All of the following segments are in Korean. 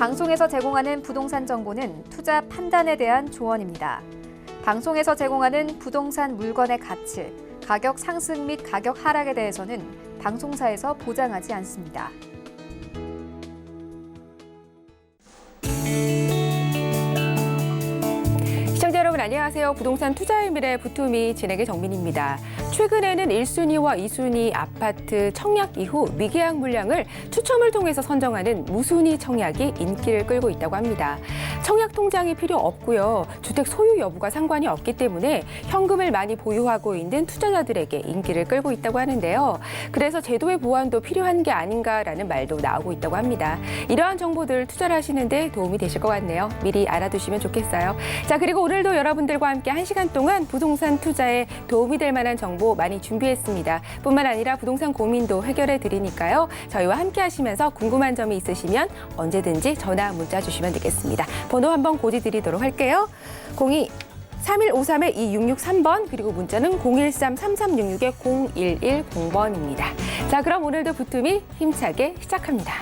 방송에서 제공하는 부동산 정보는 투자 판단에 대한 조언입니다. 방송에서 제공하는 부동산 물건의 가치, 가격 상승 및 가격 하락에 대해서는 방송사에서 보장하지 않습니다. 시청자 여러분 안녕하세요. 부동산 투자의 미래 부투미 진행의 정민입니다. 최근에는 1순위와 2순위 아파트 청약 이후 미계약 물량을 추첨을 통해서 선정하는 무순위 청약이 인기를 끌고 있다고 합니다. 청약 통장이 필요 없고요. 주택 소유 여부가 상관이 없기 때문에 현금을 많이 보유하고 있는 투자자들에게 인기를 끌고 있다고 하는데요. 그래서 제도의 보완도 필요한 게 아닌가라는 말도 나오고 있다고 합니다. 이러한 정보들 투자를 하시는데 도움이 되실 것 같네요. 미리 알아두시면 좋겠어요. 자, 그리고 오늘도 여러분들과 함께 1시간 동안 부동산 투자에 도움이 될 만한 정보 많이 준비했습니다. 뿐만 아니라 부동산 고민도 해결해 드리니까요. 저희와 함께 하시면서 궁금한 점이 있으시면 언제든지 전화 문자 주시면 되겠습니다. 번호 한번 고지 드리도록 할게요. 02-3153-2663번 그리고 문자는 013-3366-0110번입니다. 자, 그럼 오늘도 부투미 힘차게 시작합니다.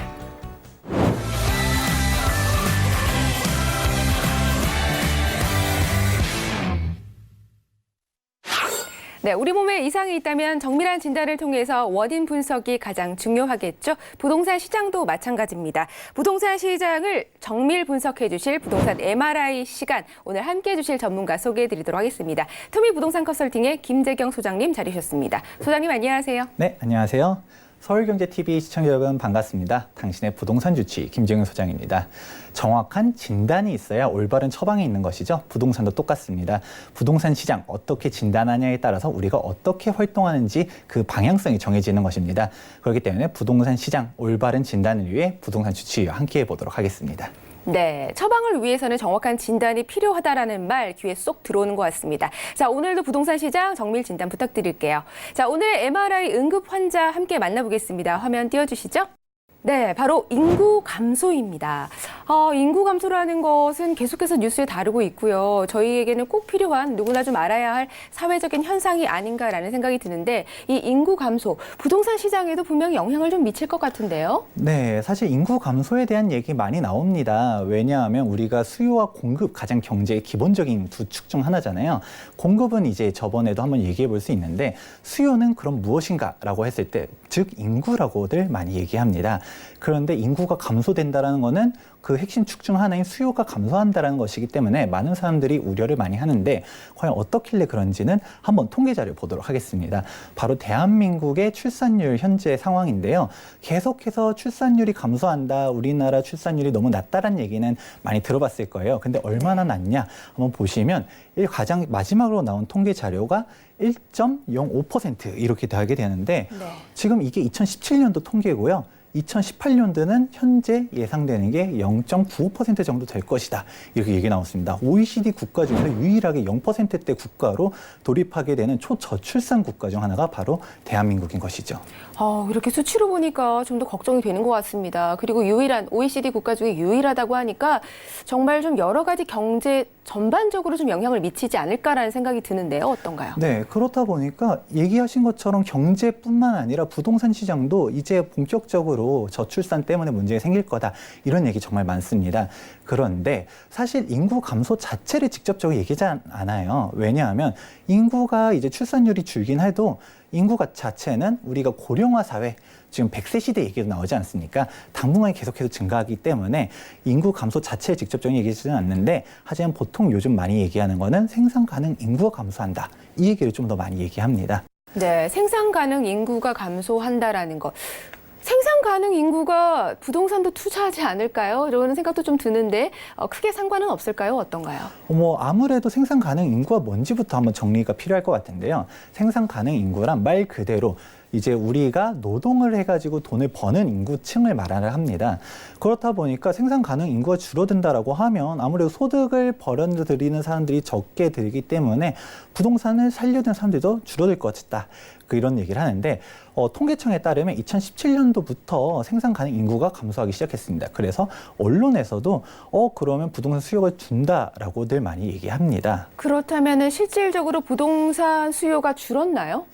네, 우리 몸에 이상이 있다면 정밀한 진단을 통해서 원인 분석이 가장 중요하겠죠. 부동산 시장도 마찬가지입니다. 부동산 시장을 정밀 분석해 주실 부동산 MRI 시간, 오늘 함께해 주실 전문가 소개해 드리도록 하겠습니다. 투미 부동산 컨설팅의 김재경 소장님 자리하셨습니다. 소장님 안녕하세요. 네, 안녕하세요. 서울경제TV 시청자 여러분 반갑습니다. 당신의 부동산 주치 김재경 소장입니다. 정확한 진단이 있어야 올바른 처방이 있는 것이죠. 부동산도 똑같습니다. 부동산 시장 어떻게 진단하냐에 따라서 우리가 어떻게 활동하는지 그 방향성이 정해지는 것입니다. 그렇기 때문에 부동산 시장 올바른 진단을 위해 부동산 주치의와 함께해 보도록 하겠습니다. 네, 처방을 위해서는 정확한 진단이 필요하다라는 말 귀에 쏙 들어오는 것 같습니다. 자, 오늘도 부동산 시장 정밀 진단 부탁드릴게요. 자, 오늘 MRI 응급 환자 함께 만나보겠습니다. 화면 띄워주시죠. 네, 바로 인구 감소입니다. 인구 감소라는 것은 계속해서 뉴스에 다루고 있고요. 저희에게는 꼭 필요한 누구나 좀 알아야 할 사회적인 현상이 아닌가라는 생각이 드는데 이 인구 감소, 부동산 시장에도 분명히 영향을 좀 미칠 것 같은데요. 네, 사실 인구 감소에 대한 얘기 많이 나옵니다. 왜냐하면 우리가 수요와 공급 가장 경제의 기본적인 두 축 중 하나잖아요. 공급은 이제 저번에도 한번 얘기해 볼 수 있는데 수요는 그럼 무엇인가라고 했을 때, 즉 인구라고들 많이 얘기합니다. 그런데 인구가 감소된다는 거는 그 핵심 축 중 하나인 수요가 감소한다는 것이기 때문에 많은 사람들이 우려를 많이 하는데 과연 어떻길래 그런지는 한번 통계 자료 보도록 하겠습니다. 바로 대한민국의 출산율 현재 상황인데요. 계속해서 출산율이 감소한다, 우리나라 출산율이 너무 낮다라는 얘기는 많이 들어봤을 거예요. 근데 얼마나 낮냐 한번 보시면 가장 마지막으로 나온 통계 자료가 1.05% 이렇게 되게 되는데 네. 지금 이게 2017년도 통계고요. 2018년도는 현재 예상되는 게 0.95% 정도 될 것이다. 이렇게 얘기 나왔습니다. OECD 국가 중에서 유일하게 0%대 국가로 돌입하게 되는 초저출산 국가 중 하나가 바로 대한민국인 것이죠. 이렇게 수치로 보니까 좀 더 걱정이 되는 것 같습니다. 그리고 유일한 OECD 국가 중에 유일하다고 하니까 정말 좀 여러 가지 경제 전반적으로 좀 영향을 미치지 않을까라는 생각이 드는데요. 어떤가요? 네, 그렇다 보니까 얘기하신 것처럼 경제뿐만 아니라 부동산 시장도 이제 본격적으로 저출산 때문에 문제가 생길 거다. 이런 얘기 정말 많습니다. 그런데 사실 인구 감소 자체를 직접적으로 얘기하지 않아요. 왜냐하면 인구가 이제 출산율이 줄긴 해도 인구가 자체는 우리가 고령화 사회, 지금 100세 시대 얘기도 나오지 않습니까? 당분간 계속해서 증가하기 때문에 인구 감소 자체를 직접적인 얘기하지는 않는데, 하지만 보통 요즘 많이 얘기하는 거는 생산 가능 인구가 감소한다. 이 얘기를 좀 더 많이 얘기합니다. 네, 생산 가능 인구가 감소한다라는 것. 생산 가능 인구가 부동산도 투자하지 않을까요? 이런 생각도 좀 드는데 크게 상관은 없을까요? 어떤가요? 아무래도 생산 가능 인구가 뭔지부터 한번 정리가 필요할 것 같은데요. 생산 가능 인구란 말 그대로 이제 우리가 노동을 해가지고 돈을 버는 인구층을 말하는 합니다. 그렇다 보니까 생산 가능 인구가 줄어든다라고 하면 아무래도 소득을 벌어들이는 사람들이 적게 들기 때문에 부동산을 살려는 사람들도 줄어들 것 같다. 이런 얘기를 하는데 통계청에 따르면 2017년도부터 생산 가능 인구가 감소하기 시작했습니다. 그래서 언론에서도 그러면 부동산 수요가 준다라고들 많이 얘기합니다. 그렇다면 실질적으로 부동산 수요가 줄었나요?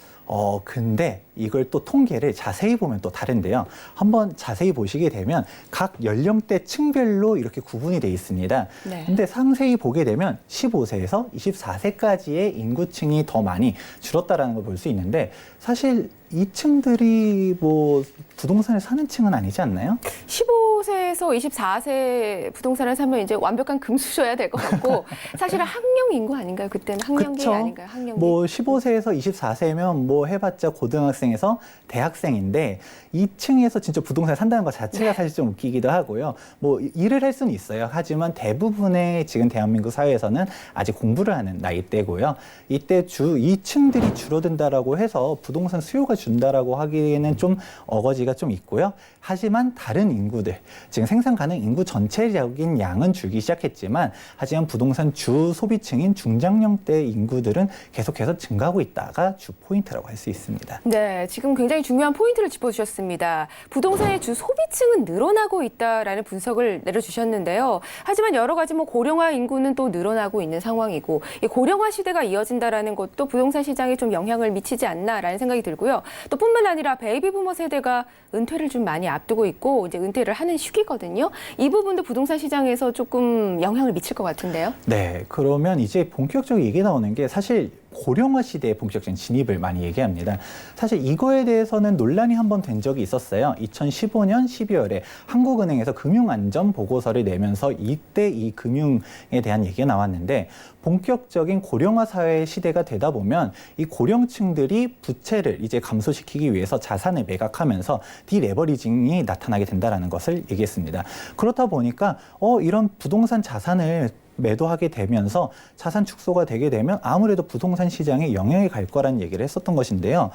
근데 이걸 또 통계를 자세히 보면 또 다른데요. 한번 자세히 보시게 되면 각 연령대 층별로 이렇게 구분이 돼 있습니다. 네. 근데 상세히 보게 되면 15세에서 24세까지의 인구층이 더 많이 줄었다라는 걸 볼 수 있는데 사실 이 층들이 뭐 부동산을 사는 층은 아니지 않나요? 15세에서 24세 부동산을 사면 이제 완벽한 금수저야 될 것 같고 사실은 학령 인구 아닌가요? 그때는 학령기 그쵸? 아닌가요? 학령기. 뭐 15세에서 24세면 뭐 해봤자 고등학생에서 대학생인데 2층에서 진짜 부동산을 산다는 것 자체가 사실 좀 웃기기도 하고요. 뭐 일을 할 수는 있어요. 하지만 대부분의 지금 대한민국 사회에서는 아직 공부를 하는 나이대고요. 이때 이 층들이 줄어든다라고 해서 부동산 수요가 준다라고 하기에는 좀 어거지가 좀 있고요. 하지만 다른 인구들, 지금 생산 가능 인구 전체적인 양은 줄기 시작했지만 하지만 부동산 주 소비층인 중장년대 인구들은 계속해서 증가하고 있다가 주 포인트라고 할 수 있습니다. 네, 지금 굉장히 중요한 포인트를 짚어주셨습니다. 부동산의 주 소비층은 늘어나고 있다라는 분석을 내려주셨는데요. 하지만 여러 가지 뭐 고령화 인구는 또 늘어나고 있는 상황이고 이 고령화 시대가 이어진다라는 것도 부동산 시장에 좀 영향을 미치지 않나라는 생각이 들고요. 또 뿐만 아니라 베이비 부머 세대가 은퇴를 좀 많이 앞두고 있고 이제 은퇴를 하는 시기거든요. 이 부분도 부동산 시장에서 조금 영향을 미칠 것 같은데요. 네, 그러면 이제 본격적인 얘기 나오는 게 사실 고령화 시대의 본격적인 진입을 많이 얘기합니다. 사실 이거에 대해서는 논란이 한번 된 적이 있었어요. 2015년 12월에 한국은행에서 금융안전 보고서를 내면서 이때 이 금융에 대한 얘기가 나왔는데 본격적인 고령화 사회 시대가 되다 보면 이 고령층들이 부채를 이제 감소시키기 위해서 자산을 매각하면서 디레버리징이 나타나게 된다는 것을 얘기했습니다. 그렇다 보니까 이런 부동산 자산을 매도하게 되면서 자산 축소가 되게 되면 아무래도 부동산 시장에 영향이 갈 거라는 얘기를 했었던 것인데요.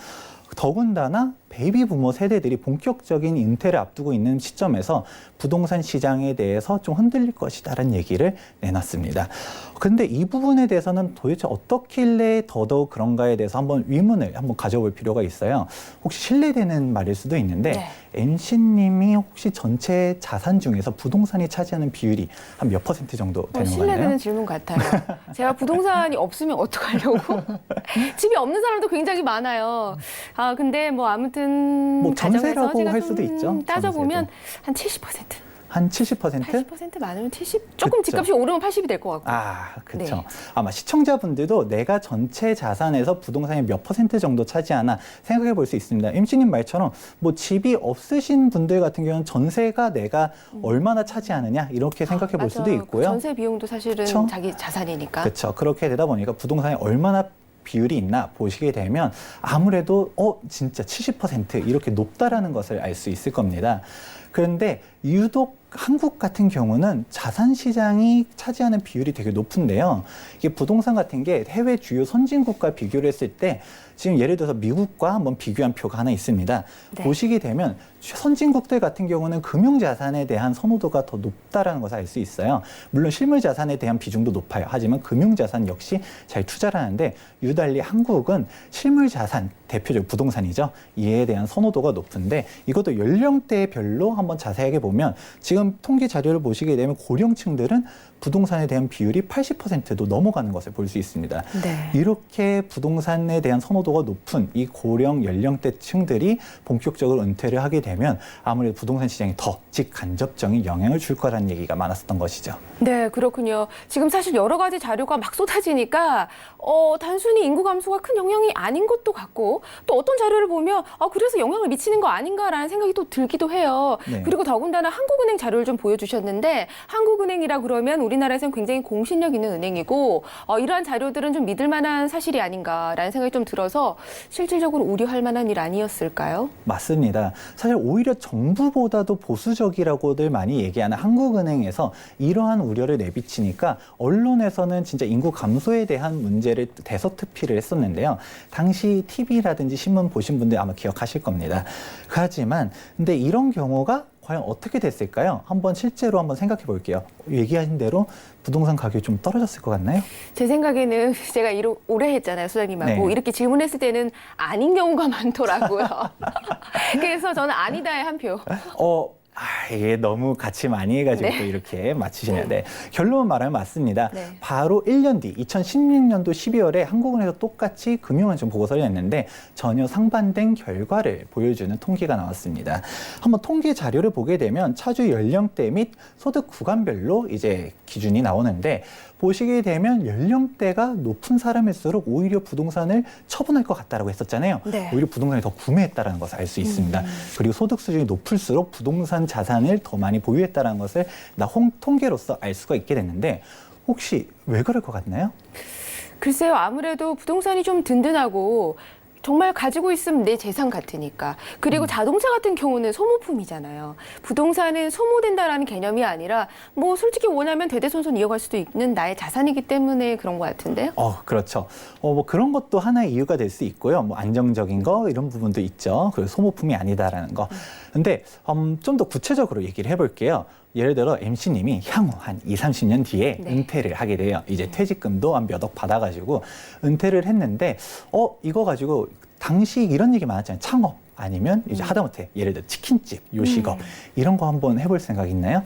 더군다나 베이비 부머 세대들이 본격적인 은퇴를 앞두고 있는 시점에서 부동산 시장에 대해서 좀 흔들릴 것이다라는 얘기를 내놨습니다. 근데 이 부분에 대해서는 도대체 어떻길래 더더욱 그런가에 대해서 한번 의문을 한번 가져볼 필요가 있어요. 혹시 신뢰되는 말일 수도 있는데 네. MC님이 혹시 전체 자산 중에서 부동산이 차지하는 비율이 한 몇 % 정도 되는 건가요? 신뢰되는 질문 같아요. 제가 부동산이 없으면 어떡하려고? 집이 없는 사람도 굉장히 많아요. 근데 뭐 아무튼 뭐 전세라고 가정에서 제가 할 수도 있죠. 따져보면 전세도. 한 70%. 한 70%? 80% 많으면 70? 조금 그쵸. 집값이 오르면 80이 될 것 같고. 그렇죠. 네. 아마 시청자분들도 내가 전체 자산에서 부동산이 몇 % 정도 차지하나 생각해 볼 수 있습니다. MC님 말처럼 뭐 집이 없으신 분들 같은 경우는 전세가 내가 얼마나 차지하느냐 이렇게 생각해 볼 수도 맞아요. 있고요. 전세 비용도 사실은 그쵸? 자기 자산이니까. 그렇죠. 그렇게 되다 보니까 부동산이 얼마나 비율이 있나 보시게 되면 아무래도 진짜 70% 이렇게 높다라는 것을 알 수 있을 겁니다. 그런데 유독 한국 같은 경우는 자산 시장이 차지하는 비율이 되게 높은데요. 이게 부동산 같은 게 해외 주요 선진국과 비교를 했을 때 지금 예를 들어서 미국과 한번 비교한 표가 하나 있습니다. 네. 보시게 되면 선진국들 같은 경우는 금융자산에 대한 선호도가 더 높다라는 것을 알 수 있어요. 물론 실물자산에 대한 비중도 높아요. 하지만 금융자산 역시 잘 투자를 하는데 유달리 한국은 실물자산, 대표적 부동산이죠. 이에 대한 선호도가 높은데 이것도 연령대별로 한번 자세하게 보면 지금 통계 자료를 보시게 되면 고령층들은 부동산에 대한 비율이 80%도 넘어가는 것을 볼 수 있습니다. 네. 이렇게 부동산에 대한 선호도가 높은 이 고령 연령대층들이 본격적으로 은퇴를 하게 되면 아무래도 부동산 시장이 더 직간접적인 영향을 줄 거라는 얘기가 많았었던 것이죠. 네, 그렇군요. 지금 사실 여러 가지 자료가 막 쏟아지니까 단순히 인구 감소가 큰 영향이 아닌 것도 같고 또 어떤 자료를 보면 그래서 영향을 미치는 거 아닌가라는 생각이 또 들기도 해요. 네. 그리고 더군다나 한국은행 자료를 좀 보여주셨는데 한국은행이라 그러면 우리나라에서는 굉장히 공신력 있는 은행이고 이러한 자료들은 좀 믿을 만한 사실이 아닌가라는 생각이 좀 들어서 실질적으로 우려할 만한 일 아니었을까요? 맞습니다. 사실 오히려 정부보다도 보수적이라고들 많이 얘기하는 한국은행에서 이러한 우려를 내비치니까 언론에서는 진짜 인구 감소에 대한 문제를 대서특필을 했었는데요. 당시 TV라든지 신문 보신 분들 아마 기억하실 겁니다. 하지만 근데 이런 경우가 과연 어떻게 됐을까요? 실제로 한번 생각해 볼게요. 얘기하신 대로 부동산 가격이 좀 떨어졌을 것 같나요? 제 생각에는 제가 오래 했잖아요, 소장님하고. 네. 이렇게 질문했을 때는 아닌 경우가 많더라고요. 그래서 저는 아니다에 한 표. 이게 너무 같이 많이 해가지고 네. 또 이렇게 맞히시네요. 네. 결론은 말하면 맞습니다. 네. 바로 1년 뒤 2016년도 12월에 한국은행에서 똑같이 금융안정 보고서를 냈는데 전혀 상반된 결과를 보여주는 통계가 나왔습니다. 한번 통계 자료를 보게 되면 차주 연령대 및 소득 구간별로 이제 기준이 나오는데 보시게 되면 연령대가 높은 사람일수록 오히려 부동산을 처분할 것 같다라고 했었잖아요. 네. 오히려 부동산을 더 구매했다는 것을 알 수 있습니다. 그리고 소득 수준이 높을수록 부동산 자산을 더 많이 보유했다는 것을 통계로서 알 수가 있게 됐는데 혹시 왜 그럴 것 같나요? 글쎄요, 아무래도 부동산이 좀 든든하고 정말 가지고 있으면 내 재산 같으니까. 그리고 자동차 같은 경우는 소모품이잖아요. 부동산은 소모된다라는 개념이 아니라 뭐 솔직히 원하면 대대손손 이어갈 수도 있는 나의 자산이기 때문에 그런 것 같은데요. 그렇죠. 뭐 그런 것도 하나의 이유가 될 수 있고요. 뭐 안정적인 거 이런 부분도 있죠. 그리고 소모품이 아니다라는 거. 근데 좀 더 구체적으로 얘기를 해볼게요. 예를 들어 MC님이 향후 한 2, 30년 뒤에 네. 은퇴를 하게 돼요. 이제 퇴직금도 한 몇 억 받아가지고 은퇴를 했는데 이거 가지고 당시 이런 얘기 많았잖아요. 창업 아니면 이제 하다못해 예를 들어 치킨집, 요식업 이런 거 한번 해볼 생각 있나요?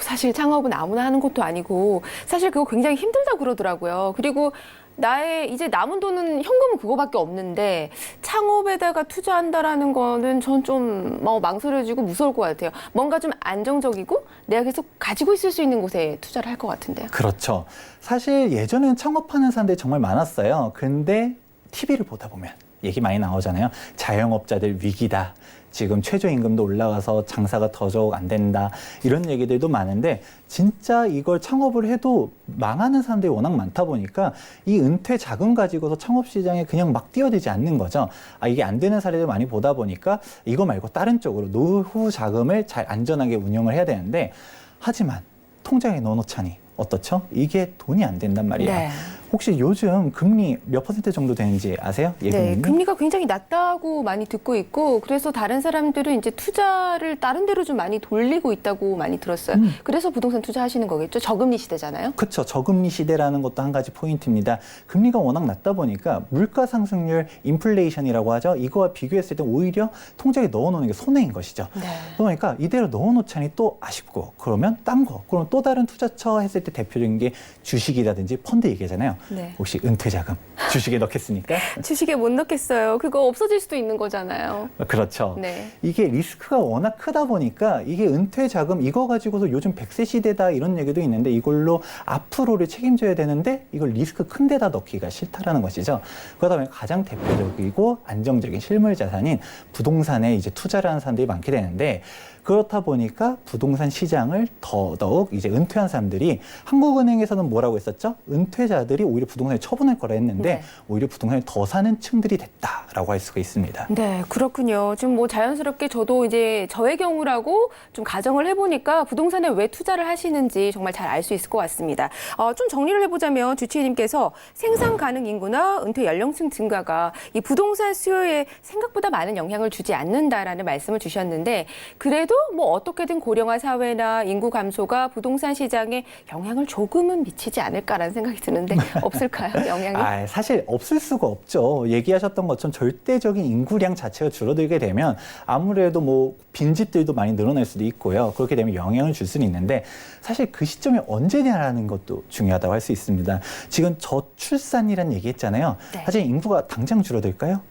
사실 창업은 아무나 하는 것도 아니고 사실 그거 굉장히 힘들다고 그러더라고요. 그리고 나의 이제 남은 돈은 현금은 그거밖에 없는데 창업에다가 투자한다라는 거는 전 좀 망설여지고 무서울 것 같아요. 뭔가 좀 안정적이고 내가 계속 가지고 있을 수 있는 곳에 투자를 할 것 같은데요. 그렇죠. 사실 예전에는 창업하는 사람들이 정말 많았어요. 근데 TV를 보다 보면 얘기 많이 나오잖아요. 자영업자들 위기다. 지금 최저임금도 올라가서 장사가 더더욱 안 된다. 이런 얘기들도 많은데 진짜 이걸 창업을 해도 망하는 사람들이 워낙 많다 보니까 이 은퇴 자금 가지고서 창업 시장에 그냥 막 뛰어들지 않는 거죠. 이게 안 되는 사례를 많이 보다 보니까 이거 말고 다른 쪽으로 노후 자금을 잘 안전하게 운영을 해야 되는데 하지만 통장에 넣어놓자니 어떻죠? 이게 돈이 안 된단 말이에요. 네. 혹시 요즘 금리 몇 % 정도 되는지 아세요? 네, 예금리? 금리가 굉장히 낮다고 많이 듣고 있고 그래서 다른 사람들은 이제 투자를 다른 데로 좀 많이 돌리고 있다고 많이 들었어요. 그래서 부동산 투자하시는 거겠죠? 저금리 시대잖아요. 그렇죠. 저금리 시대라는 것도 한 가지 포인트입니다. 금리가 워낙 낮다 보니까 물가 상승률 인플레이션이라고 하죠. 이거와 비교했을 때 오히려 통장에 넣어놓는 게 손해인 것이죠. 네. 그러니까 이대로 넣어놓자니 또 아쉽고 그러면 딴 거, 그럼 또 다른 투자처 했을 때 대표적인 게 주식이라든지 펀드 얘기잖아요. 네. 혹시 은퇴 자금 주식에 넣겠습니까? 주식에 못 넣겠어요. 그거 없어질 수도 있는 거잖아요. 그렇죠. 네. 이게 리스크가 워낙 크다 보니까 이게 은퇴 자금 이거 가지고서 요즘 100세 시대다 이런 얘기도 있는데 이걸로 앞으로를 책임져야 되는데 이걸 리스크 큰 데다 넣기가 싫다라는 것이죠. 그러다 보니 가장 대표적이고 안정적인 실물 자산인 부동산에 이제 투자를 하는 사람들이 많게 되는데 그렇다 보니까 부동산 시장을 더더욱 이제 은퇴한 사람들이 한국은행에서는 뭐라고 했었죠? 은퇴자들이 오히려 부동산을 처분할 거라 했는데 네. 오히려 부동산을 더 사는 층들이 됐다라고 할 수가 있습니다. 네, 그렇군요. 지금 뭐 자연스럽게 저도 이제 저의 경우라고 좀 가정을 해보니까 부동산에 왜 투자를 하시는지 정말 잘 알 수 있을 것 같습니다. 좀 정리를 해보자면 주치의님께서 생산 가능 인구나 은퇴 연령층 증가가 이 부동산 수요에 생각보다 많은 영향을 주지 않는다라는 말씀을 주셨는데 그래도 뭐 어떻게든 고령화 사회나 인구 감소가 부동산 시장에 영향을 조금은 미치지 않을까라는 생각이 드는데 없을까요? 영향이? 사실 없을 수가 없죠. 얘기하셨던 것처럼 절대적인 인구량 자체가 줄어들게 되면 아무래도 뭐 빈집들도 많이 늘어날 수도 있고요. 그렇게 되면 영향을 줄 수는 있는데 사실 그 시점이 언제냐라는 것도 중요하다고 할 수 있습니다. 지금 저출산이라는 얘기 했잖아요. 네. 하지만 인구가 당장 줄어들까요?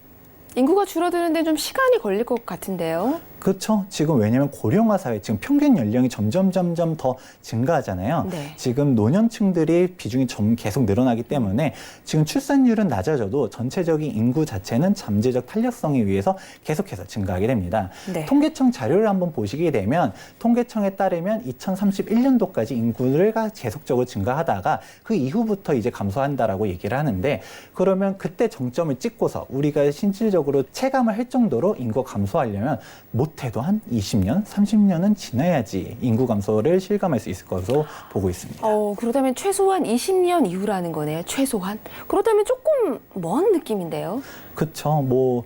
인구가 줄어드는데 좀 시간이 걸릴 것 같은데요. 그렇죠. 지금 왜냐하면 고령화 사회, 지금 평균 연령이 점점 더 증가하잖아요. 네. 지금 노년층들의 비중이 계속 늘어나기 때문에 지금 출산율은 낮아져도 전체적인 인구 자체는 잠재적 탄력성에 의해서 계속해서 증가하게 됩니다. 네. 통계청 자료를 한번 보시게 되면 통계청에 따르면 2031년도까지 인구를 계속적으로 증가하다가 그 이후부터 이제 감소한다라고 얘기를 하는데 그러면 그때 정점을 찍고서 우리가 실질적으로 체감을 할 정도로 인구 감소하려면 못해도 한 20년, 30년은 지나야지 인구 감소를 실감할 수 있을 것으로 보고 있습니다. 그렇다면 최소한 20년 이후라는 거네요. 최소한. 그렇다면 조금 먼 느낌인데요. 그렇죠. 뭐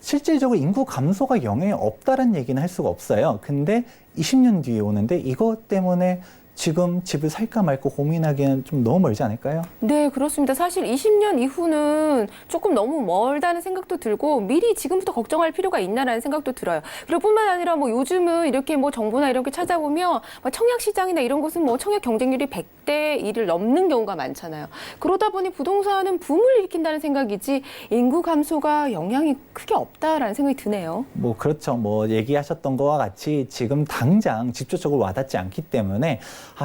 실질적으로 인구 감소가 영향이 없다는 얘기는 할 수가 없어요. 근데 20년 뒤에 오는데 이것 때문에 지금 집을 살까 말까 고민하기에는 좀 너무 멀지 않을까요? 네, 그렇습니다. 사실 20년 이후는 조금 너무 멀다는 생각도 들고 미리 지금부터 걱정할 필요가 있나라는 생각도 들어요. 그리고 뿐만 아니라 뭐 요즘은 이렇게 뭐 정보나 이렇게 찾아보면 뭐 청약 시장이나 이런 곳은 뭐 청약 경쟁률이 100대 1을 넘는 경우가 많잖아요. 그러다 보니 부동산은 붐을 일으킨다는 생각이지 인구 감소가 영향이 크게 없다라는 생각이 드네요. 뭐 그렇죠. 뭐 얘기하셨던 거와 같이 지금 당장 직접적으로 와닿지 않기 때문에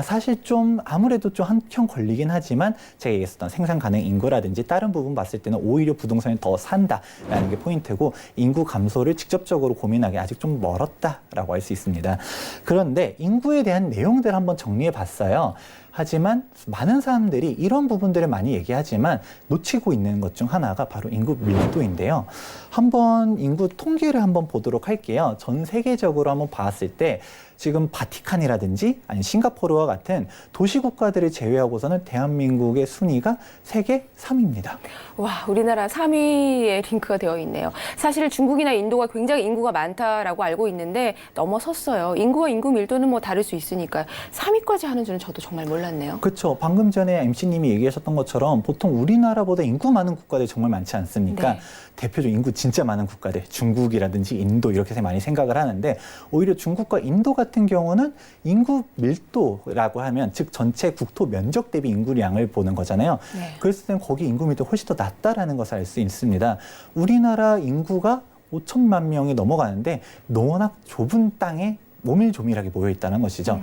사실 좀 아무래도 좀 한편 걸리긴 하지만 제가 얘기했었던 생산 가능 인구라든지 다른 부분 봤을 때는 오히려 부동산이 더 산다라는 게 포인트고 인구 감소를 직접적으로 고민하기 아직 좀 멀었다라고 할 수 있습니다. 그런데 인구에 대한 내용들 한번 정리해 봤어요. 하지만 많은 사람들이 이런 부분들을 많이 얘기하지만 놓치고 있는 것 중 하나가 바로 인구 밀도인데요. 한번 인구 통계를 한번 보도록 할게요. 전 세계적으로 한번 봤을 때 지금 바티칸이라든지 아니면 싱가포르와 같은 도시국가들을 제외하고서는 대한민국의 순위가 세계 3위입니다. 와, 우리나라 3위에 링크가 되어 있네요. 사실 중국이나 인도가 굉장히 인구가 많다라고 알고 있는데 넘어섰어요. 인구와 인구 밀도는 뭐 다를 수 있으니까 3위까지 하는 줄은 저도 정말 몰랐네요. 그렇죠. 방금 전에 MC님이 얘기하셨던 것처럼 보통 우리나라보다 인구 많은 국가들 정말 많지 않습니까? 네. 대표적으로 인구 진짜 많은 국가들, 중국이라든지 인도 이렇게 많이 생각을 하는데 오히려 중국과 인도 같은 경우는 인구 밀도라고 하면 즉 전체 국토 면적 대비 인구량을 보는 거잖아요. 네. 그랬을 때는 거기 인구 밀도가 훨씬 더 낮다라는 것을 알 수 있습니다. 우리나라 인구가 5천만 명이 넘어가는데 워낙 좁은 땅에 모밀조밀하게 모여 있다는 것이죠.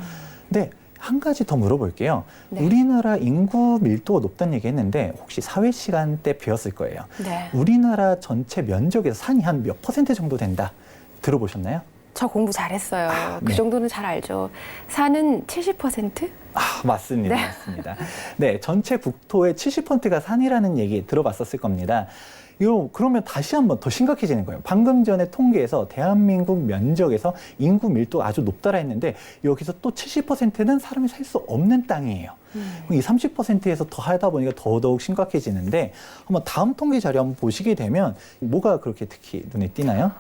근데 한 가지 더 물어볼게요. 네. 우리나라 인구 밀도가 높다는 얘기 했는데 혹시 사회 시간 때 배웠을 거예요. 네. 우리나라 전체 면적에서 산이 한 몇 퍼센트 정도 된다. 들어보셨나요? 저 공부 잘했어요. 그 네. 정도는 잘 알죠. 산은 70%? 맞습니다. 네. 맞습니다. 네, 전체 국토의 70%가 산이라는 얘기 들어봤었을 겁니다. 그러면 다시 한번 더 심각해지는 거예요. 방금 전에 통계에서 대한민국 면적에서 인구 밀도가 아주 높다라 했는데 여기서 또 70%는 사람이 살 수 없는 땅이에요. 이 30%에서 더 하다 보니까 더더욱 심각해지는데 한번 다음 통계 자료 한번 보시게 되면 뭐가 그렇게 특히 눈에 띄나요?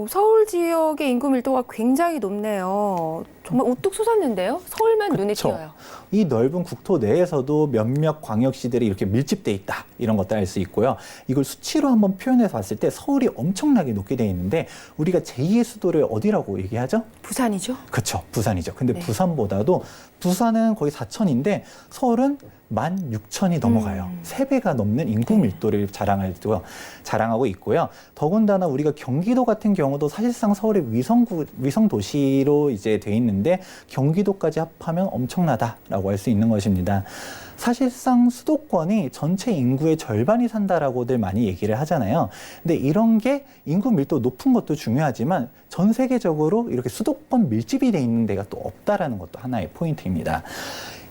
서울 지역의 인구 밀도가 굉장히 높네요. 정말 우뚝 솟았는데요. 서울만 눈에 그쵸. 띄어요. 이 넓은 국토 내에서도 몇몇 광역시들이 이렇게 밀집돼 있다. 이런 것도 알 수 있고요. 이걸 수치로 한번 표현해서 봤을 때 서울이 엄청나게 높게 돼 있는데 우리가 제2의 수도를 어디라고 얘기하죠? 부산이죠? 그렇죠. 부산이죠. 근데 네. 부산보다도 부산은 거의 4천인데 서울은 16,000이 넘어가요. 3배가 넘는 인구 밀도를 자랑하고 있고요. 더군다나 우리가 경기도 같은 경우도 사실상 서울의 위성 도시로 이제 돼 있는데 경기도까지 합하면 엄청나다라고 할 수 있는 것입니다. 사실상 수도권이 전체 인구의 절반이 산다라고들 많이 얘기를 하잖아요. 근데 이런 게 인구 밀도 높은 것도 중요하지만 전 세계적으로 이렇게 수도권 밀집이 돼 있는 데가 또 없다라는 것도 하나의 포인트입니다.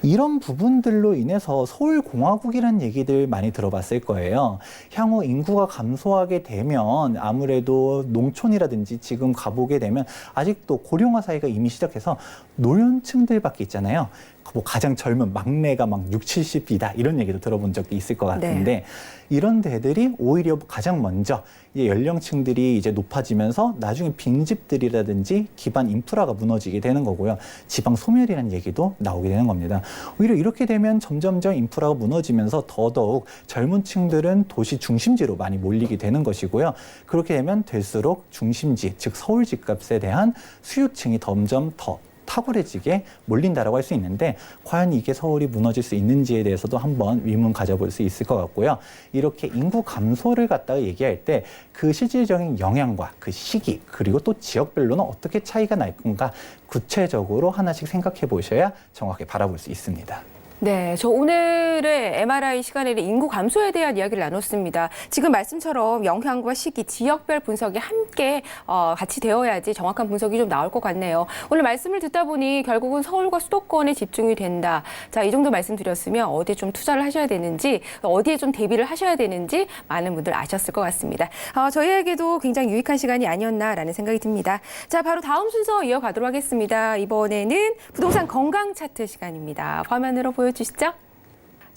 이런 부분들로 인해서 서울공화국이라는 얘기들 많이 들어봤을 거예요. 향후 인구가 감소하게 되면 아무래도 농촌이라든지 지금 가보게 되면 아직도 고령화 사회가 이미 시작해서 노년층들밖에 있잖아요. 뭐 가장 젊은 막내가 막 60, 70이다 이런 얘기도 들어본 적이 있을 것 같은데 네. 이런 데들이 오히려 가장 먼저 이제 연령층들이 이제 높아지면서 나중에 빈집들이라든지 기반 인프라가 무너지게 되는 거고요. 지방 소멸이라는 얘기도 나오게 되는 겁니다. 오히려 이렇게 되면 점점점 인프라가 무너지면서 더더욱 젊은 층들은 도시 중심지로 많이 몰리게 되는 것이고요. 그렇게 되면 될수록 중심지, 즉 서울 집값에 대한 수요층이 점점 더 탁월해지게 몰린다라고 할 수 있는데 과연 이게 서울이 무너질 수 있는지에 대해서도 한번 의문 가져볼 수 있을 것 같고요. 이렇게 인구 감소를 갖다가 얘기할 때 그 실질적인 영향과 그 시기 그리고 또 지역별로는 어떻게 차이가 날 건가 구체적으로 하나씩 생각해 보셔야 정확히 바라볼 수 있습니다. 네, 저 오늘의 MRI 시간에는 인구 감소에 대한 이야기를 나눴습니다. 지금 말씀처럼 영향과 시기, 지역별 분석이 함께 같이 되어야지 정확한 분석이 좀 나올 것 같네요. 오늘 말씀을 듣다 보니 결국은 서울과 수도권에 집중이 된다. 자, 이 정도 말씀드렸으면 어디에 좀 투자를 하셔야 되는지, 어디에 좀 대비를 하셔야 되는지 많은 분들 아셨을 것 같습니다. 저희에게도 굉장히 유익한 시간이 아니었나라는 생각이 듭니다. 자, 바로 다음 순서 이어가도록 하겠습니다. 이번에는 부동산 건강 차트 시간입니다. 화면으로 보여주시죠.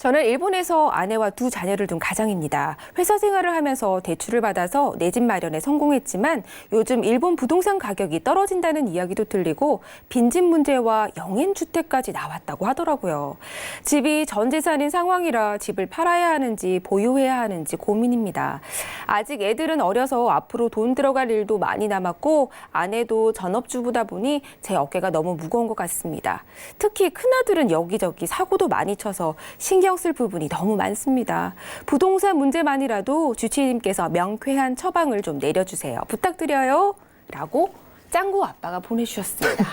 저는 일본에서 아내와 두 자녀를 둔 가장입니다. 회사 생활을 하면서 대출을 받아서 내 집 마련에 성공했지만 요즘 일본 부동산 가격이 떨어진다는 이야기도 들리고 빈집 문제와 영행주택까지 나왔다고 하더라고요. 집이 전 재산인 상황이라 집을 팔아야 하는지 보유해야 하는지 고민입니다. 아직 애들은 어려서 앞으로 돈 들어갈 일도 많이 남았고 아내도 전업주부다 보니 제 어깨가 너무 무거운 것 같습니다. 특히 큰아들은 여기저기 사고도 많이 쳐서 신경 쓸 부분이 너무 많습니다. 부동산 문제만이라도 주치의님께서 명쾌한 처방을 좀 내려주세요. 부탁드려요. 라고 짱구 아빠가 보내주셨습니다.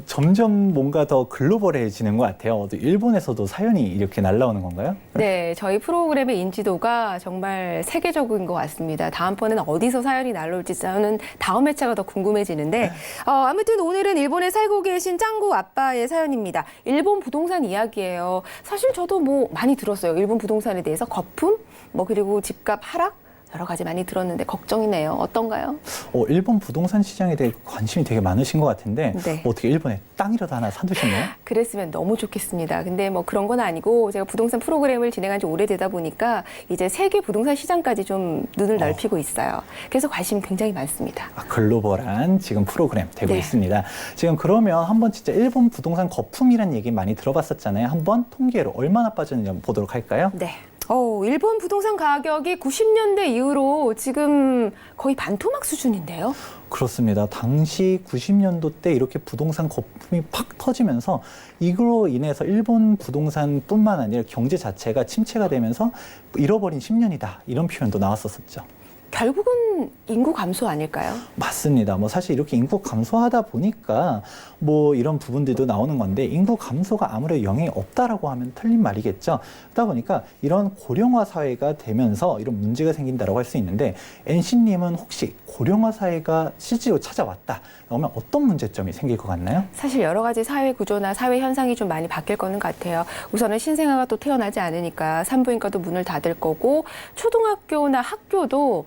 점점 뭔가 더 글로벌해지는 것 같아요. 일본에서도 사연이 이렇게 날라오는 건가요? 네, 저희 프로그램의 인지도가 정말 세계적인 것 같습니다. 다음번에는 어디서 사연이 날라올지 저는 다음 회차가 더 궁금해지는데 아무튼 오늘은 일본에 살고 계신 짱구 아빠의 사연입니다. 일본 부동산 이야기예요. 사실 저도 뭐 많이 들었어요. 일본 부동산에 대해서 거품, 그리고 집값 하락 여러 가지 많이 들었는데 걱정이네요. 어떤가요? 일본 부동산 시장에 대해 관심이 되게 많으신 것 같은데 네. 어떻게 일본에 땅이라도 하나 사두셨나요? 그랬으면 너무 좋겠습니다. 근데 그런 건 아니고 제가 부동산 프로그램을 진행한 지 오래되다 보니까 이제 세계 부동산 시장까지 좀 눈을 넓히고 있어요. 그래서 관심이 굉장히 많습니다. 글로벌한 지금 프로그램 되고 네. 있습니다. 지금 그러면 한번 진짜 일본 부동산 거품이라는 얘기 많이 들어봤었잖아요. 한번 통계로 얼마나 빠졌는지 한번 보도록 할까요? 네. 일본 부동산 가격이 90년대 이후로 지금 거의 반토막 수준인데요. 그렇습니다. 당시 90년도 때 이렇게 부동산 거품이 팍 터지면서 이로 인해서 일본 부동산뿐만 아니라 경제 자체가 침체가 되면서 잃어버린 10년이다. 이런 표현도 나왔었죠. 결국은 인구 감소 아닐까요? 맞습니다. 사실 이렇게 인구 감소하다 보니까 이런 부분들도 나오는 건데 인구 감소가 아무래도 영향이 없다라고 하면 틀린 말이겠죠. 그러다 보니까 이런 고령화 사회가 되면서 이런 문제가 생긴다라고 할 수 있는데 NC님은 혹시 고령화 사회가 실제로 찾아왔다. 그러면 어떤 문제점이 생길 것 같나요? 사실 여러 가지 사회 구조나 사회 현상이 좀 많이 바뀔 거는 같아요. 우선은 신생아가 또 태어나지 않으니까 산부인과도 문을 닫을 거고 초등학교나 학교도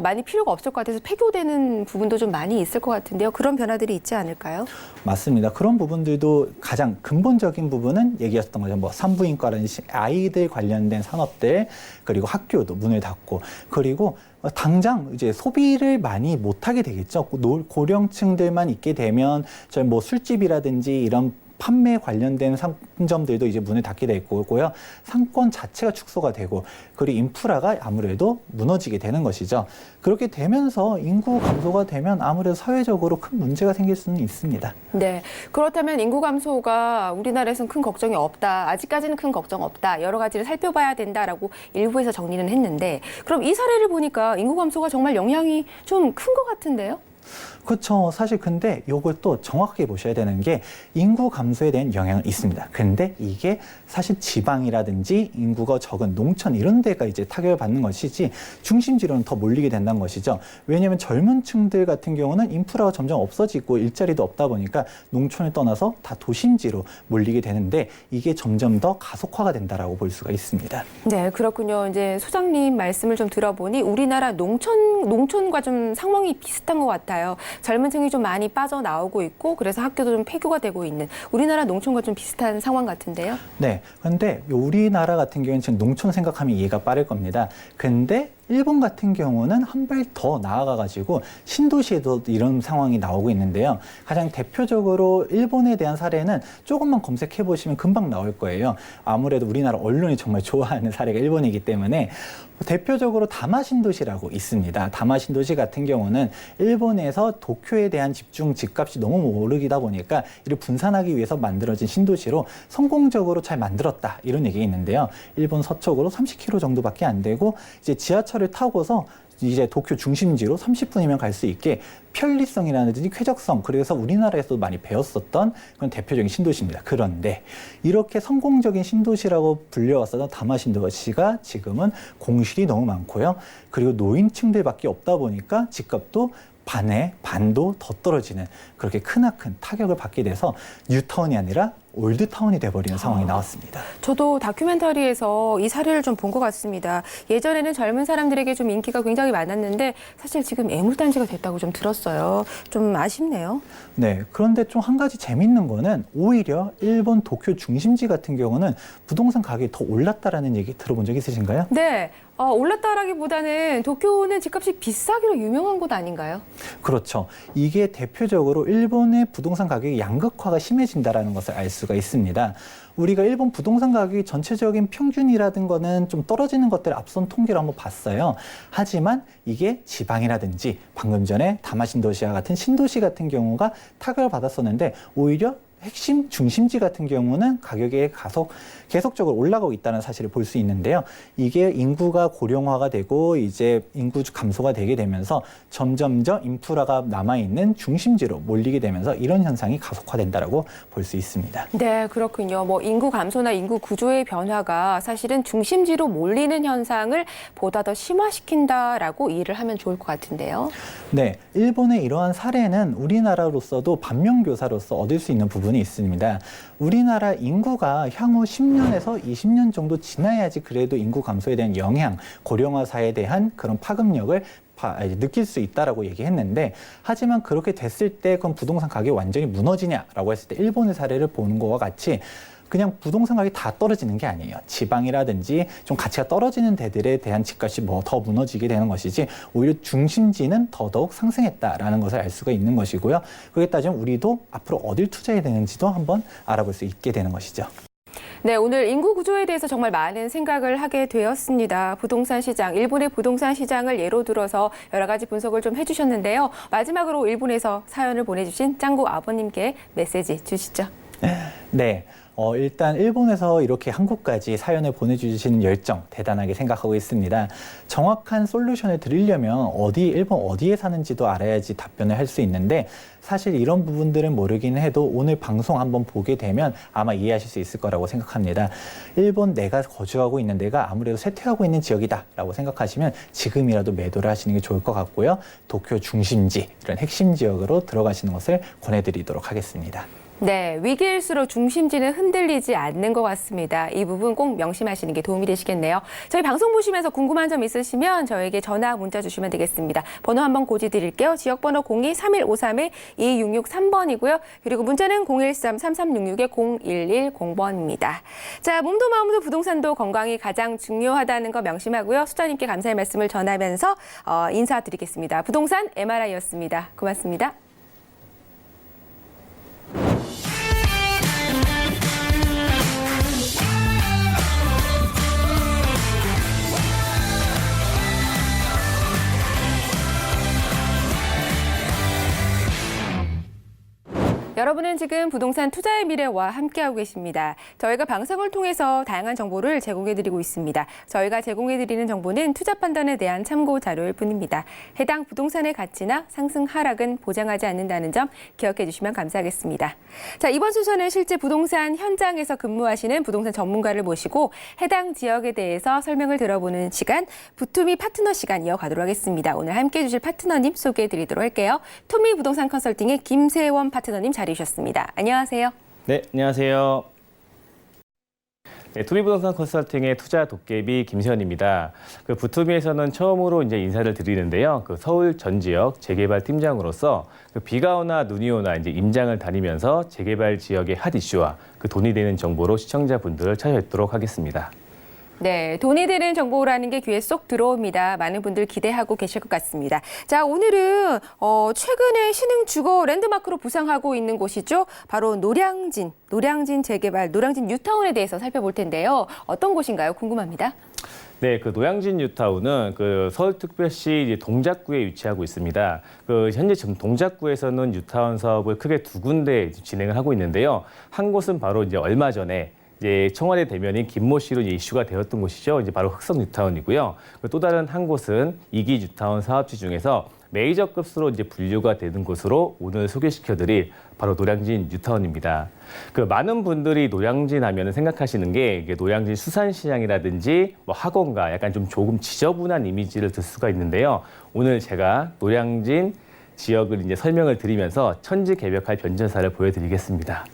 많이 필요가 없을 것 같아서 폐교되는 부분도 좀 많이 있을 것 같은데요. 그런 변화들이 있지 않을까요? 맞습니다. 그런 부분들도 가장 근본적인 부분은 얘기했던 거죠. 산부인과라든지 아이들 관련된 산업들 그리고 학교도 문을 닫고 그리고 당장 이제 소비를 많이 못하게 되겠죠. 고령층들만 있게 되면 술집이라든지 이런 판매 관련된 상점들도 이제 문을 닫게 될 거고요. 상권 자체가 축소가 되고 그리고 인프라가 아무래도 무너지게 되는 것이죠. 그렇게 되면서 인구 감소가 되면 아무래도 사회적으로 큰 문제가 생길 수는 있습니다. 네, 그렇다면 인구 감소가 우리나라에서는 큰 걱정이 없다. 아직까지는 큰 걱정 없다. 여러 가지를 살펴봐야 된다라고 일부에서 정리는 했는데 그럼 이 사례를 보니까 인구 감소가 정말 영향이 좀 큰 것 같은데요? 그렇죠. 사실 근데 이걸 또 정확하게 보셔야 되는 게 인구 감소에 대한 영향은 있습니다. 근데 이게 사실 지방이라든지 인구가 적은 농촌 이런 데가 이제 타격을 받는 것이지 중심지로는 더 몰리게 된다는 것이죠. 왜냐하면 젊은 층들 같은 경우는 인프라가 점점 없어지고 일자리도 없다 보니까 농촌을 떠나서 다 도심지로 몰리게 되는데 이게 점점 더 가속화가 된다라고 볼 수가 있습니다. 네, 그렇군요. 이제 소장님 말씀을 좀 들어보니 우리나라 농촌과 좀 상황이 비슷한 것 같아요. 젊은 층이 좀 많이 빠져나오고 있고 그래서 학교도 좀 폐교가 되고 있는 우리나라 농촌과 좀 비슷한 상황 같은데요. 네, 그런데 우리나라 같은 경우는 지금 농촌 생각하면 이해가 빠를 겁니다. 근데 일본 같은 경우는 한 발 더 나아가가지고 신도시에도 이런 상황이 나오고 있는데요. 가장 대표적으로 일본에 대한 사례는 조금만 검색해 보시면 금방 나올 거예요. 아무래도 우리나라 언론이 정말 좋아하는 사례가 일본이기 때문에 대표적으로 다마 신도시라고 있습니다. 다마 신도시 같은 경우는 일본에서 도쿄에 대한 집값이 너무 오르기다 보니까 이를 분산하기 위해서 만들어진 신도시로 성공적으로 잘 만들었다 이런 얘기가 있는데요. 일본 서쪽으로 30km 정도밖에 안 되고 이제 지하철을 타고서 이제 도쿄 중심지로 30분이면 갈 수 있게 편리성이라든지 쾌적성, 그래서 우리나라에서도 많이 배웠었던 그런 대표적인 신도시입니다. 그런데 이렇게 성공적인 신도시라고 불려왔었던 다마 신도시가 지금은 공실이 너무 많고요. 그리고 노인층들밖에 없다 보니까 집값도 반도 더 떨어지는 그렇게 크나큰 타격을 받게 돼서 뉴타운이 아니라 올드타운이 돼버리는 상황이 나왔습니다. 저도 다큐멘터리에서 이 사례를 좀 본 것 같습니다. 예전에는 젊은 사람들에게 좀 인기가 굉장히 많았는데 사실 지금 애물단지가 됐다고 좀 들었어요. 좀 아쉽네요. 네, 그런데 좀 한 가지 재밌는 거는 오히려 일본 도쿄 중심지 같은 경우는 부동산 가격이 더 올랐다라는 얘기 들어본 적 있으신가요? 네, 올랐다라기보다는 도쿄는 집값이 비싸기로 유명한 곳 아닌가요? 그렇죠. 이게 대표적으로 일본의 부동산 가격이 양극화가 심해진다라는 것을 알 수가 있습니다. 우리가 일본 부동산 가격이 전체적인 평균이라든 거는 좀 떨어지는 것들을 앞선 통계로 한번 봤어요. 하지만 이게 지방이라든지 방금 전에 다마신도시와 같은 신도시 같은 경우가 타격을 받았었는데 오히려 핵심 중심지 같은 경우는 가격이 계속적으로 올라가고 있다는 사실을 볼 수 있는데요. 이게 인구가 고령화가 되고 이제 인구 감소가 되게 되면서 점점점 인프라가 남아있는 중심지로 몰리게 되면서 이런 현상이 가속화된다라고 볼 수 있습니다. 네, 그렇군요. 뭐 인구 감소나 인구 구조의 변화가 사실은 중심지로 몰리는 현상을 보다 더 심화시킨다라고 이해를 하면 좋을 것 같은데요. 네, 일본의 이러한 사례는 우리나라로서도 반면교사로서 얻을 수 있는 부분이 있습니다. 우리나라 인구가 향후 10년에서 20년 정도 지나야지 그래도 인구 감소에 대한 영향, 고령화 사회에 대한 그런 파급력을 느낄 수 있다라고 얘기했는데 하지만 그렇게 됐을 때 그럼 부동산 가격이 완전히 무너지냐라고 했을 때 일본의 사례를 보는 것과 같이 그냥 부동산 가격이 다 떨어지는 게 아니에요. 지방이라든지 좀 가치가 떨어지는 데들에 대한 집값이 뭐 더 무너지게 되는 것이지 오히려 중심지는 더더욱 상승했다라는 것을 알 수가 있는 것이고요. 그렇게 따지면 우리도 앞으로 어딜 투자해야 되는지도 한번 알아볼 수 있게 되는 것이죠. 네, 오늘 인구 구조에 대해서 정말 많은 생각을 하게 되었습니다. 부동산 시장, 일본의 부동산 시장을 예로 들어서 여러 가지 분석을 좀 해주셨는데요. 마지막으로 일본에서 사연을 보내주신 짱구 아버님께 메시지 주시죠. 네. 일단 일본에서 이렇게 한국까지 사연을 보내주시는 열정 대단하게 생각하고 있습니다. 정확한 솔루션을 드리려면 일본 어디에 사는지도 알아야지 답변을 할 수 있는데 사실 이런 부분들은 모르긴 해도 오늘 방송 한번 보게 되면 아마 이해하실 수 있을 거라고 생각합니다. 일본 내가 거주하고 있는 데가 아무래도 쇠퇴하고 있는 지역이다라고 생각하시면 지금이라도 매도를 하시는 게 좋을 것 같고요. 도쿄 중심지 이런 핵심 지역으로 들어가시는 것을 권해드리도록 하겠습니다. 네, 위기일수록 중심지는 흔들리지 않는 것 같습니다. 이 부분 꼭 명심하시는 게 도움이 되시겠네요. 저희 방송 보시면서 궁금한 점 있으시면 저에게 전화, 문자 주시면 되겠습니다. 번호 한번 고지 드릴게요. 지역번호 02-3153-2663번이고요. 그리고 문자는 013-3366-0110번입니다. 자, 몸도 마음도 부동산도 건강이 가장 중요하다는 거 명심하고요. 수자님께 감사의 말씀을 전하면서 인사드리겠습니다. 부동산 MRI였습니다. 고맙습니다. 여러분은 지금 부동산 투자의 미래와 함께하고 계십니다. 저희가 방송을 통해서 다양한 정보를 제공해드리고 있습니다. 저희가 제공해드리는 정보는 투자 판단에 대한 참고 자료일 뿐입니다. 해당 부동산의 가치나 상승 하락은 보장하지 않는다는 점 기억해 주시면 감사하겠습니다. 자, 이번 순서는 실제 부동산 현장에서 근무하시는 부동산 전문가를 모시고 해당 지역에 대해서 설명을 들어보는 시간, 부투미 파트너 시간 이어가도록 하겠습니다. 오늘 함께해 주실 파트너님 소개해드리도록 할게요. 투미 부동산 컨설팅의 김세원 파트너님 자리주셨습니다. 안녕하세요. 네, 안녕하세요. 네, 투미부동산 컨설팅의 투자 도깨비 김세현입니다. 부투미에서는 처음으로 이제 인사를 드리는데요. 서울 전 지역 재개발 팀장으로서 비가 오나 눈이 오나 이제 임장을 다니면서 재개발 지역의 핫 이슈와 돈이 되는 정보로 시청자분들을 찾아뵙도록 하겠습니다. 네, 돈이 되는 정보라는 게 귀에 쏙 들어옵니다. 많은 분들 기대하고 계실 것 같습니다. 자, 오늘은 최근에 신흥 주거 랜드마크로 부상하고 있는 곳이죠. 바로 노량진 재개발, 노량진 뉴타운에 대해서 살펴볼 텐데요. 어떤 곳인가요? 궁금합니다. 네, 노량진 뉴타운은 서울특별시 동작구에 위치하고 있습니다. 현재 지금 동작구에서는 뉴타운 사업을 크게 두 군데 진행을 하고 있는데요. 한 곳은 바로 이제 얼마 전에 청와대 대면인 김모 씨로 이슈가 되었던 곳이죠. 바로 흑석 뉴타운이고요. 또 다른 한 곳은 2기 뉴타운 사업지 중에서 메이저급수로 분류가 되는 곳으로 오늘 소개시켜드릴 바로 노량진 뉴타운입니다. 많은 분들이 노량진 하면 생각하시는 게 이게 노량진 수산시장이라든지 학원가 약간 조금 지저분한 이미지를 들 수가 있는데요. 오늘 제가 노량진 지역을 설명을 드리면서 천지개벽할 변전사를 보여드리겠습니다.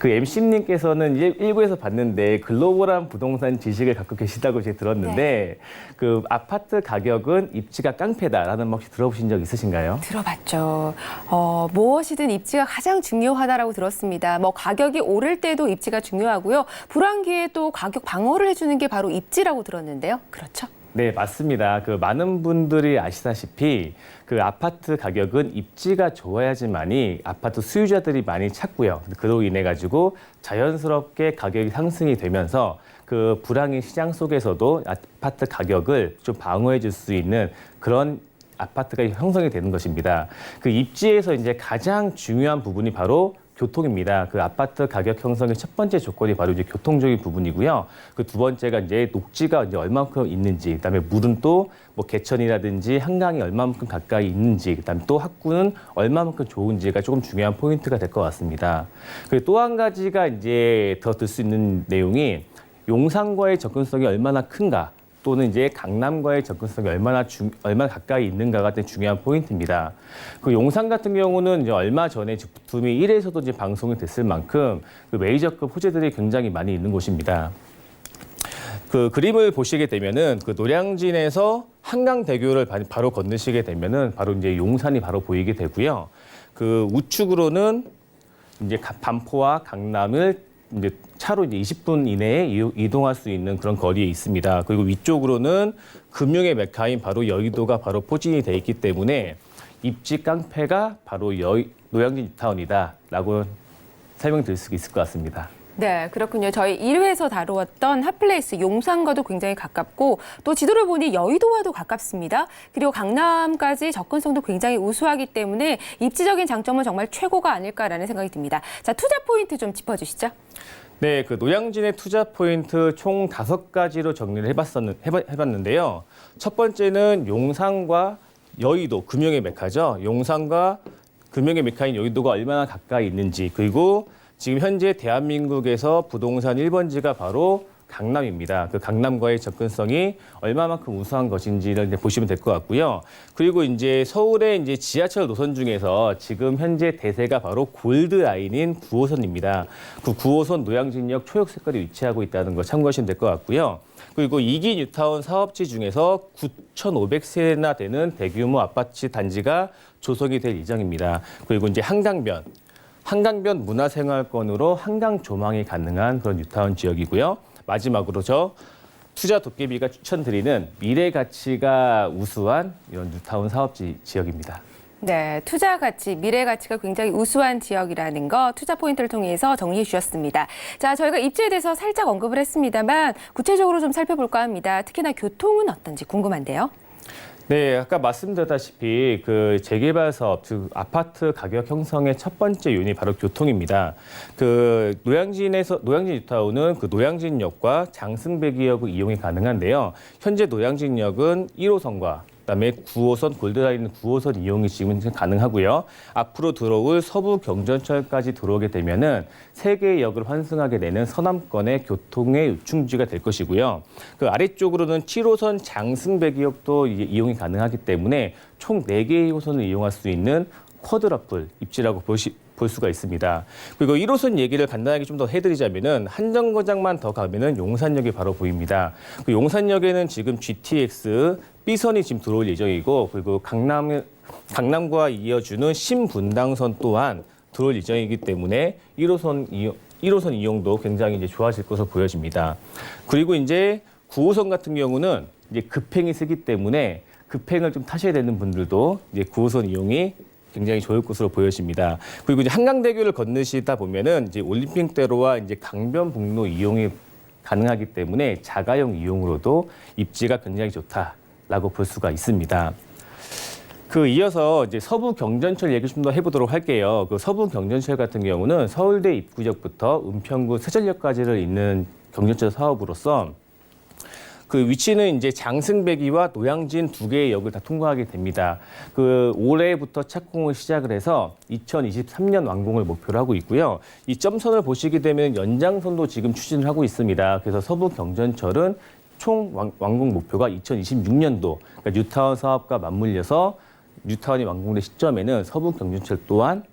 그 MC님께서는 이제 일부에서 봤는데 글로벌한 부동산 지식을 갖고 계시다고 제가 들었는데 그 아파트 가격은 입지가 깡패다라는 말 혹시 들어보신 적 있으신가요? 들어봤죠. 무엇이든 입지가 가장 중요하다라고 들었습니다. 뭐 가격이 오를 때도 입지가 중요하고요. 불황기에 또 가격 방어를 해주는 게 바로 입지라고 들었는데요. 그렇죠? 네, 맞습니다. 그 많은 분들이 아시다시피 그 아파트 가격은 입지가 좋아야지만이 아파트 수요자들이 많이 찾고요. 그로 인해 가지고 자연스럽게 가격이 상승이 되면서 그 불황의 시장 속에서도 아파트 가격을 좀 방어해 줄 수 있는 그런 아파트가 형성이 되는 것입니다. 그 입지에서 이제 가장 중요한 부분이 바로 교통입니다. 그 아파트 가격 형성의 첫 번째 조건이 바로 이제 교통적인 부분이고요. 그 두 번째가 이제 녹지가 이제 얼마만큼 있는지, 그다음에 물은 또 뭐 개천이라든지 한강이 얼마만큼 가까이 있는지, 그다음에 또 학구는 얼마만큼 좋은지가 조금 중요한 포인트가 될 것 같습니다. 그리고 또 한 가지가 이제 더 들 수 있는 내용이 용산과의 접근성이 얼마나 큰가. 또는 이제 강남과의 접근성이 얼마나 가까이 있는가가 같은 중요한 포인트입니다. 그 용산 같은 경우는 이제 얼마 전에 부투미 1에서도 이제 방송이 됐을 만큼 그 메이저급 호재들이 굉장히 많이 있는 곳입니다. 그 그림을 보시게 되면은 그 노량진에서 한강대교를 바로 건너시게 되면은 바로 이제 용산이 바로 보이게 되고요. 그 우측으로는 이제 반포와 강남을 이제 차로 이제 20분 이내에 이동할 수 있는 그런 거리에 있습니다. 그리고 위쪽으로는 금융의 메카인 바로 여의도가 바로 포진이 돼 있기 때문에 입지 깡패가 바로 노량진 뉴타운이다라고 설명드릴 수 있을 것 같습니다. 네, 그렇군요. 저희 1회에서 다루었던 핫플레이스 용산과도 굉장히 가깝고 또 지도를 보니 여의도와도 가깝습니다. 그리고 강남까지 접근성도 굉장히 우수하기 때문에 입지적인 장점은 정말 최고가 아닐까라는 생각이 듭니다. 자, 투자 포인트 좀 짚어주시죠. 네, 그 노량진의 투자 포인트 총 5가지로 정리를 해봤는데요. 첫 번째는 용산과 여의도, 금융의 메카죠. 용산과 금융의 메카인 여의도가 얼마나 가까이 있는지, 그리고 지금 현재 대한민국에서 부동산 1번지가 바로 강남입니다. 그 강남과의 접근성이 얼마만큼 우수한 것인지를 이제 보시면 될 것 같고요. 그리고 이제 서울의 이제 지하철 노선 중에서 지금 현재 대세가 바로 골드 라인인 9호선입니다. 그 9호선 노량진역 초역세권에 위치하고 있다는 거 참고하시면 될 것 같고요. 그리고 2기 뉴타운 사업지 중에서 9,500세나 되는 대규모 아파트 단지가 조성이 될 예정입니다. 그리고 이제 한강변 문화생활권으로 한강 조망이 가능한 그런 뉴타운 지역이고요. 마지막으로 투자 도깨비가 추천드리는 미래 가치가 우수한 이런 뉴타운 사업지 지역입니다. 네, 투자 가치, 미래 가치가 굉장히 우수한 지역이라는 거 투자 포인트를 통해서 정리해 주셨습니다. 자, 저희가 입지에 대해서 살짝 언급을 했습니다만 구체적으로 좀 살펴볼까 합니다. 특히나 교통은 어떤지 궁금한데요. 네, 아까 말씀드렸다시피 그 재개발 사업, 즉 아파트 가격 형성의 첫 번째 요인이 바로 교통입니다. 그 노량진 뉴타운은 그 노량진역과 장승배기역을 이용이 가능한데요. 현재 노량진역은 1호선과 그다음에 9호선 골드라인 9호선 이용이 지금 가능하고요. 앞으로 들어올 서부 경전철까지 들어오게 되면은 3개의 역을 환승하게 되는 서남권의 교통의 요충지가 될 것이고요. 그 아래쪽으로는 7호선 장승배기역도 이용이 가능하기 때문에 총 4개의 호선을 이용할 수 있는 쿼드러플 입지라고 볼 수가 있습니다. 그리고 1호선 얘기를 간단하게 좀 더 해드리자면은 한 정거장만 더 가면은 용산역이 바로 보입니다. 그 용산역에는 지금 GTX B선이 지금 들어올 예정이고, 그리고 강남과 이어주는 신분당선 또한 들어올 예정이기 때문에 1호선 이용도 굉장히 이제 좋아질 것으로 보여집니다. 그리고 이제 9호선 같은 경우는 이제 급행이 세기 때문에 급행을 좀 타셔야 되는 분들도 이제 9호선 이용이 굉장히 좋을 것으로 보여집니다. 그리고 이제 한강대교를 건너시다 보면은 이제 올림픽대로와 이제 강변북로 이용이 가능하기 때문에 자가용 이용으로도 입지가 굉장히 좋다라고 볼 수가 있습니다. 그 이어서 이제 서부 경전철 얘기 좀 더 해보도록 할게요. 그 서부 경전철 같은 경우는 서울대 입구역부터 은평구 세전역까지를 잇는 경전철 사업으로서 그 위치는 이제 장승배기와 노량진 2개의 역을 다 통과하게 됩니다. 그 올해부터 착공을 시작을 해서 2023년 완공을 목표로 하고 있고요. 이 점선을 보시게 되면 연장선도 지금 추진을 하고 있습니다. 그래서 서부 경전철은 총 완공 목표가 2026년도, 그러니까 뉴타운 사업과 맞물려서 뉴타운이 완공된 시점에는 서부 경전철 또한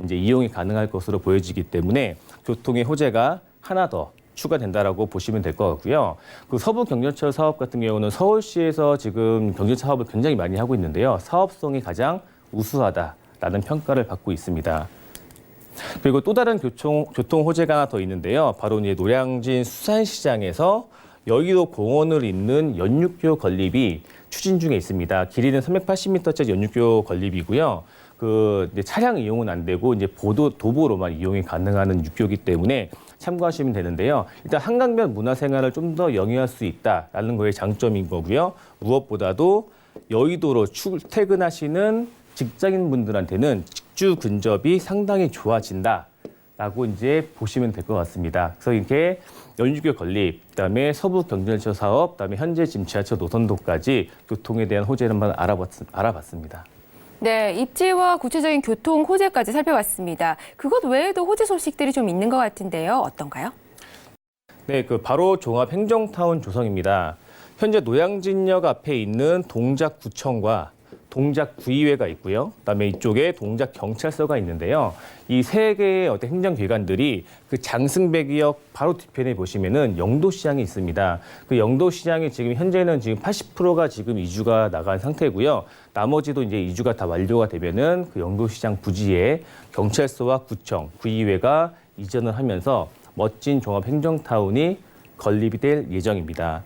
이제 이용이 가능할 것으로 보여지기 때문에 교통의 호재가 하나 더 추가된다라고 보시면 될 것 같고요. 그 서부 경전철 사업 같은 경우는 서울시에서 지금 경전철 사업을 굉장히 많이 하고 있는데요. 사업성이 가장 우수하다라는 평가를 받고 있습니다. 그리고 또 다른 교통 호재가 하나 더 있는데요. 바로 이제 노량진 수산시장에서 여의도 공원을 잇는 연륙교 건립이 추진 중에 있습니다. 길이는 380m짜리 연륙교 건립이고요. 그 이제 차량 이용은 안 되고 이제 도보로만 이용이 가능한 육교이기 때문에 참고하시면 되는데요. 일단 한강변 문화생활을 좀 더 영위할 수 있다라는 거에 장점인 거고요. 무엇보다도 여의도로 출퇴근하시는 직장인분들한테는 직주 근접이 상당히 좋아진다라고 이제 보시면 될 것 같습니다. 그래서 이렇게 연륙교 건립, 그다음에 서부 경전철 사업, 그다음에 현재 지금 지하철 노선도까지 교통에 대한 호재를 한번 알아봤습니다. 네, 입지와 구체적인 교통 호재까지 살펴봤습니다. 그것 외에도 호재 소식들이 좀 있는 것 같은데요. 어떤가요? 네, 그 바로 종합 행정타운 조성입니다. 현재 노량진역 앞에 있는 동작구청과 동작구의회가 있고요. 그다음에 이쪽에 동작경찰서가 있는데요. 이 세 개의 어떤 행정기관들이 그 장승배기역 바로 뒤편에 보시면은 영도시장이 있습니다. 그 영도시장이 지금 현재는 지금 80%가 지금 이주가 나간 상태고요. 나머지도 이제 이주가 다 완료가 되면은 그 영도시장 부지에 경찰서와 구청, 구의회가 이전을 하면서 멋진 종합행정타운이 건립이 될 예정입니다.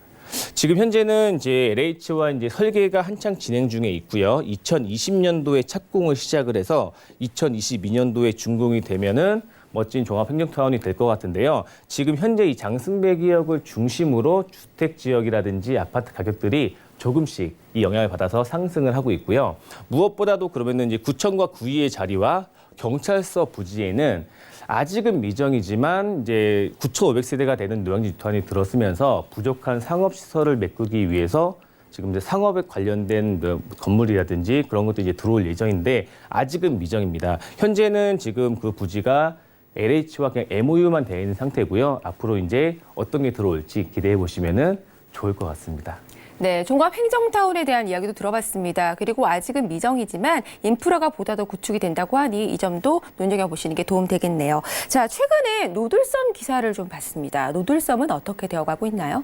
지금 현재는 이제 LH와 이제 설계가 한창 진행 중에 있고요. 2020년도에 착공을 시작을 해서 2022년도에 준공이 되면은 멋진 종합행정타운이 될 것 같은데요. 지금 현재 이 장승배기역을 중심으로 주택 지역이라든지 아파트 가격들이 조금씩 이 영향을 받아서 상승을 하고 있고요. 무엇보다도 그러면은 이제 구청과 구의회 자리와 경찰서 부지에는 아직은 미정이지만 이제 9,500세대가 되는 노량진 뉴타운이 들어서면서 부족한 상업시설을 메꾸기 위해서 지금 이제 상업에 관련된 건물이라든지 그런 것도 이제 들어올 예정인데 아직은 미정입니다. 현재는 지금 그 부지가 LH와 그냥 MOU만 되어 있는 상태고요. 앞으로 이제 어떤 게 들어올지 기대해 보시면은 좋을 것 같습니다. 네, 종합행정타운에 대한 이야기도 들어봤습니다. 그리고 아직은 미정이지만 인프라가 보다 더 구축이 된다고 하니 이 점도 눈여겨보시는 게 도움되겠네요. 자, 최근에 노들섬 기사를 좀 봤습니다. 노들섬은 어떻게 되어가고 있나요?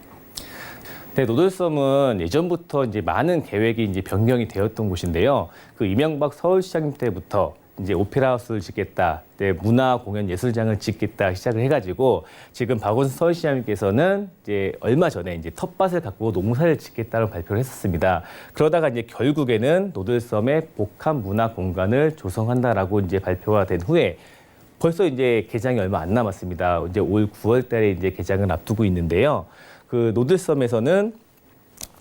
네, 노들섬은 예전부터 이제 많은 계획이 이제 변경이 되었던 곳인데요. 그 이명박 서울시장 때부터 이제 오페라하우스를 짓겠다, 네, 문화공연예술장을 짓겠다 시작을 해가지고 지금 박원순 서울시장님께서는 이제 얼마 전에 이제 텃밭을 갖고 농사를 짓겠다고 발표를 했었습니다. 그러다가 이제 결국에는 노들섬에 복합문화공간을 조성한다라고 이제 발표가 된 후에 벌써 이제 개장이 얼마 안 남았습니다. 이제 올 9월달에 이제 개장을 앞두고 있는데요. 그 노들섬에서는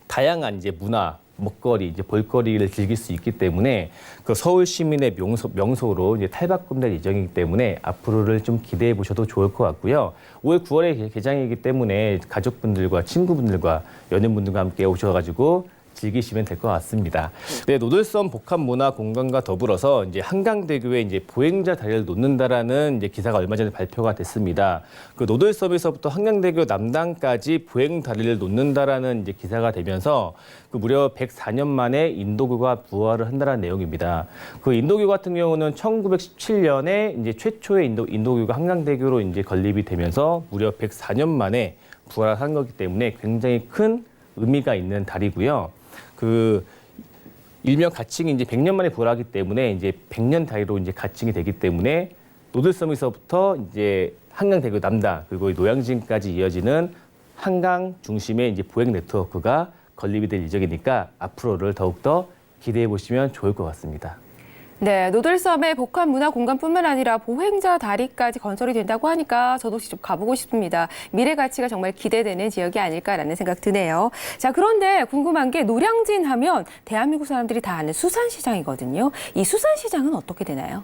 다양한 이제 문화 먹거리, 이제 볼거리를 즐길 수 있기 때문에 그 서울 시민의 명소로 이제 탈바꿈될 예정이기 때문에 앞으로를 좀 기대해 보셔도 좋을 것 같고요. 올 9월에 개장이기 때문에 가족분들과 친구분들과 연인분들과 함께 오셔가지고 즐기시면 될 것 같습니다. 네, 노들섬 복합문화공간과 더불어서 이제 한강대교에 이제 보행자 다리를 놓는다라는 이제 기사가 얼마 전에 발표가 됐습니다. 그 노들섬에서부터 한강대교 남단까지 보행 다리를 놓는다라는 이제 기사가 되면서 그 무려 104년 만에 인도교가 부활을 한다는 내용입니다. 그 인도교 같은 경우는 1917년에 이제 최초의 인도교가 한강대교로 이제 건립이 되면서 무려 104년 만에 부활한 거기 때문에 굉장히 큰 의미가 있는 다리고요. 그 일명 가칭이 이제 100년 만에 부활하기 때문에 이제 100년 다리로 이제 가칭이 되기 때문에 노들섬에서부터 이제 한강대교 남단 그리고 노량진까지 이어지는 한강 중심의 이제 보행 네트워크가 건립이 될 예정이니까 앞으로를 더욱더 기대해 보시면 좋을 것 같습니다. 네, 노들섬의 복합문화공간뿐만 아니라 보행자 다리까지 건설이 된다고 하니까 저도 직접 가보고 싶습니다. 미래 가치가 정말 기대되는 지역이 아닐까라는 생각 드네요. 자, 그런데 궁금한 게 노량진 하면 대한민국 사람들이 다 아는 수산시장이거든요. 이 수산시장은 어떻게 되나요?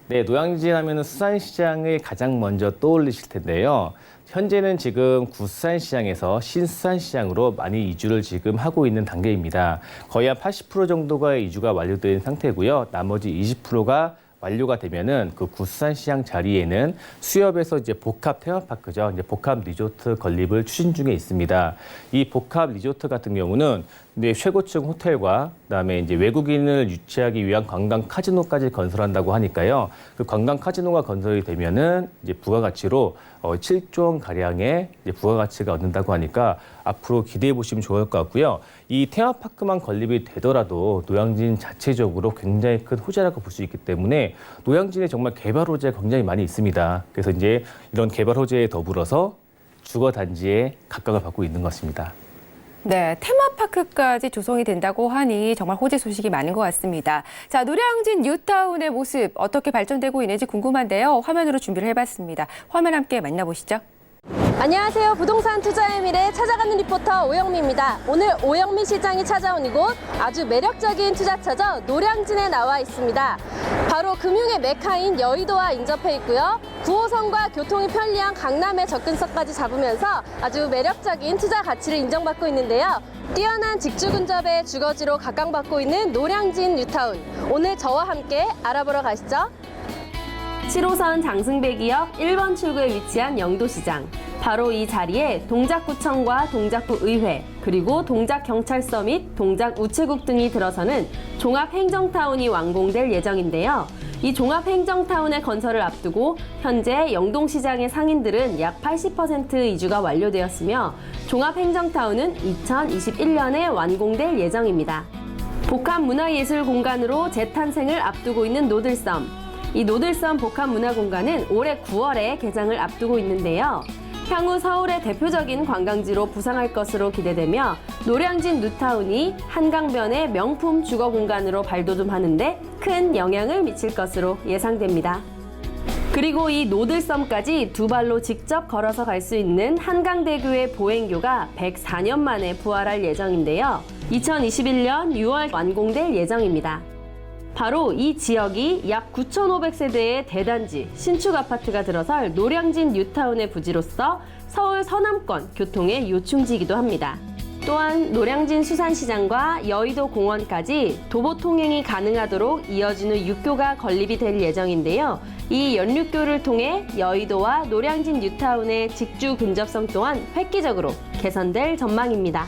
네, 노량진 하면은 수산시장을 가장 먼저 떠올리실 텐데요. 현재는 지금 구수산시장에서 신수산시장으로 많이 이주를 지금 하고 있는 단계입니다. 거의 한 80% 정도가 이주가 완료된 상태고요. 나머지 20%가 완료가 되면은 그 구수산시장 자리에는 수협에서 이제 복합 테마파크죠. 이제 복합 리조트 건립을 추진 중에 있습니다. 이 복합 리조트 같은 경우는 근데 최고층 호텔과 그다음에 이제 외국인을 유치하기 위한 관광 카지노까지 건설한다고 하니까요. 그 관광 카지노가 건설이 되면은 이제 부가가치로 7조 원 가량의 이제 부가가치가 얻는다고 하니까 앞으로 기대해 보시면 좋을 것 같고요. 이 테마파크만 건립이 되더라도 노량진 자체적으로 굉장히 큰 호재라고 볼 수 있기 때문에 노량진에 정말 개발 호재가 굉장히 많이 있습니다. 그래서 이제 이런 개발 호재에 더불어서 주거 단지에 각광을 받고 있는 것입니다. 네, 테마파크까지 조성이 된다고 하니 정말 호재 소식이 많은 것 같습니다. 자, 노량진 뉴타운의 모습 어떻게 발전되고 있는지 궁금한데요. 화면으로 준비를 해봤습니다. 화면 함께 만나보시죠. 안녕하세요. 부동산 투자의 미래 찾아가는 리포터 오영미입니다. 오늘 오영미 실장이 찾아온 이곳 아주 매력적인 투자처죠. 노량진에 나와 있습니다. 바로 금융의 메카인 여의도와 인접해 있고요. 9호선과 교통이 편리한 강남의 접근성까지 잡으면서 아주 매력적인 투자 가치를 인정받고 있는데요. 뛰어난 직주 근접의 주거지로 각광받고 있는 노량진 뉴타운. 오늘 저와 함께 알아보러 가시죠. 7호선 장승배기역 1번 출구에 위치한 영도시장. 바로 이 자리에 동작구청과 동작구의회, 그리고 동작경찰서 및 동작우체국 등이 들어서는 종합행정타운이 완공될 예정인데요. 이 종합행정타운의 건설을 앞두고 현재 영동시장의 상인들은 약 80% 이주가 완료되었으며 종합행정타운은 2021년에 완공될 예정입니다. 복합문화예술 공간으로 재탄생을 앞두고 있는 노들섬. 이 노들섬 복합문화공간은 올해 9월에 개장을 앞두고 있는데요. 향후 서울의 대표적인 관광지로 부상할 것으로 기대되며 노량진 뉴타운이 한강변의 명품 주거 공간으로 발돋움하는데 큰 영향을 미칠 것으로 예상됩니다. 그리고 이 노들섬까지 두 발로 직접 걸어서 갈 수 있는 한강대교의 보행교가 104년 만에 부활할 예정인데요. 2021년 6월 완공될 예정입니다. 바로 이 지역이 약 9,500세대의 대단지, 신축 아파트가 들어설 노량진 뉴타운의 부지로서 서울 서남권 교통의 요충지이기도 합니다. 또한 노량진 수산시장과 여의도 공원까지 도보 통행이 가능하도록 이어지는 육교가 건립이 될 예정인데요. 이 연륙교를 통해 여의도와 노량진 뉴타운의 직주 근접성 또한 획기적으로 개선될 전망입니다.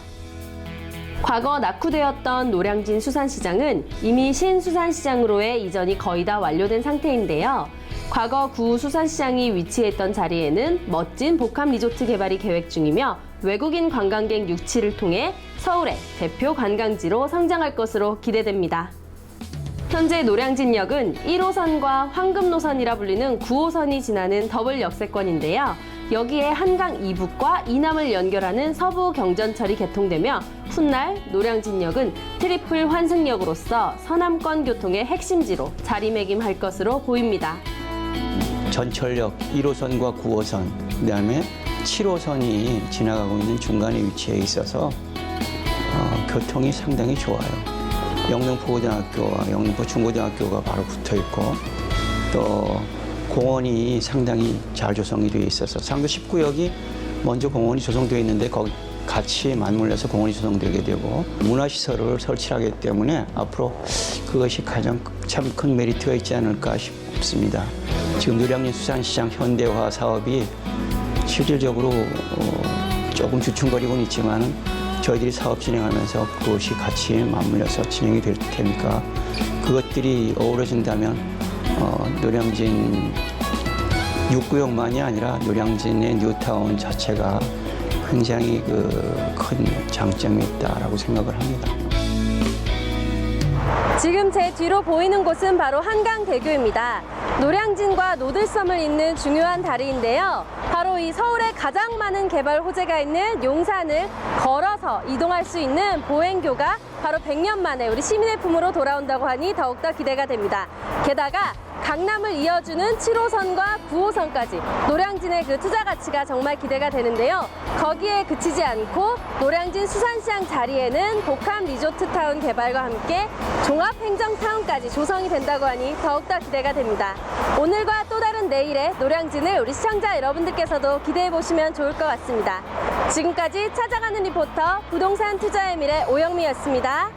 과거 낙후되었던 노량진 수산시장은 이미 신수산시장으로의 이전이 거의 다 완료된 상태인데요. 과거 구 수산시장이 위치했던 자리에는 멋진 복합 리조트 개발이 계획 중이며 외국인 관광객 유치를 통해 서울의 대표 관광지로 성장할 것으로 기대됩니다. 현재 노량진역은 1호선과 황금노선이라 불리는 9호선이 지나는 더블 역세권인데요. 여기에 한강 이북과 이남을 연결하는 서부 경전철이 개통되며 훗날 노량진역은 트리플 환승역으로서 서남권 교통의 핵심지로 자리매김할 것으로 보입니다. 전철역 1호선과 9호선, 그다음에 7호선이 지나가고 있는 중간에 위치해 있어서 교통이 상당히 좋아요. 영등포고등학교와 영등포 중고등학교가 바로 붙어 있고 또 공원이 상당히 잘 조성이 되어 있어서 상도 19역이 먼저 공원이 조성되어 있는데 거기 같이 맞물려서 공원이 조성되게 되고 문화시설을 설치하기 때문에 앞으로 그것이 가장 참 큰 메리트가 있지 않을까 싶습니다. 지금 노량진 수산시장 현대화 사업이 실질적으로 조금 주춤거리고는 있지만 저희들이 사업 진행하면서 그것이 같이 맞물려서 진행이 될 테니까 그것들이 어우러진다면 노량진 6구역만이 아니라 노량진의 뉴타운 자체가 굉장히 큰 장점이 있다라고 생각을 합니다. 지금 제 뒤로 보이는 곳은 바로 한강대교입니다. 노량진과 노들섬을 잇는 중요한 다리인데요. 바로 이 서울에 가장 많은 개발 호재가 있는 용산을 걸어서 이동할 수 있는 보행교가 바로 100년 만에 우리 시민의 품으로 돌아온다고 하니 더욱더 기대가 됩니다. 게다가 강남을 이어주는 7호선과 9호선까지 노량진의 그 투자 가치가 정말 기대가 되는데요. 거기에 그치지 않고 노량진 수산시장 자리에는 복합 리조트타운 개발과 함께 종합행정타운까지 조성이 된다고 하니 더욱더 기대가 됩니다. 오늘과 또 다른 내일의 노량진을 우리 시청자 여러분들께서도 기대해 보시면 좋을 것 같습니다. 지금까지 찾아가는 리포터 부동산 투자의 미래 오영미였습니다.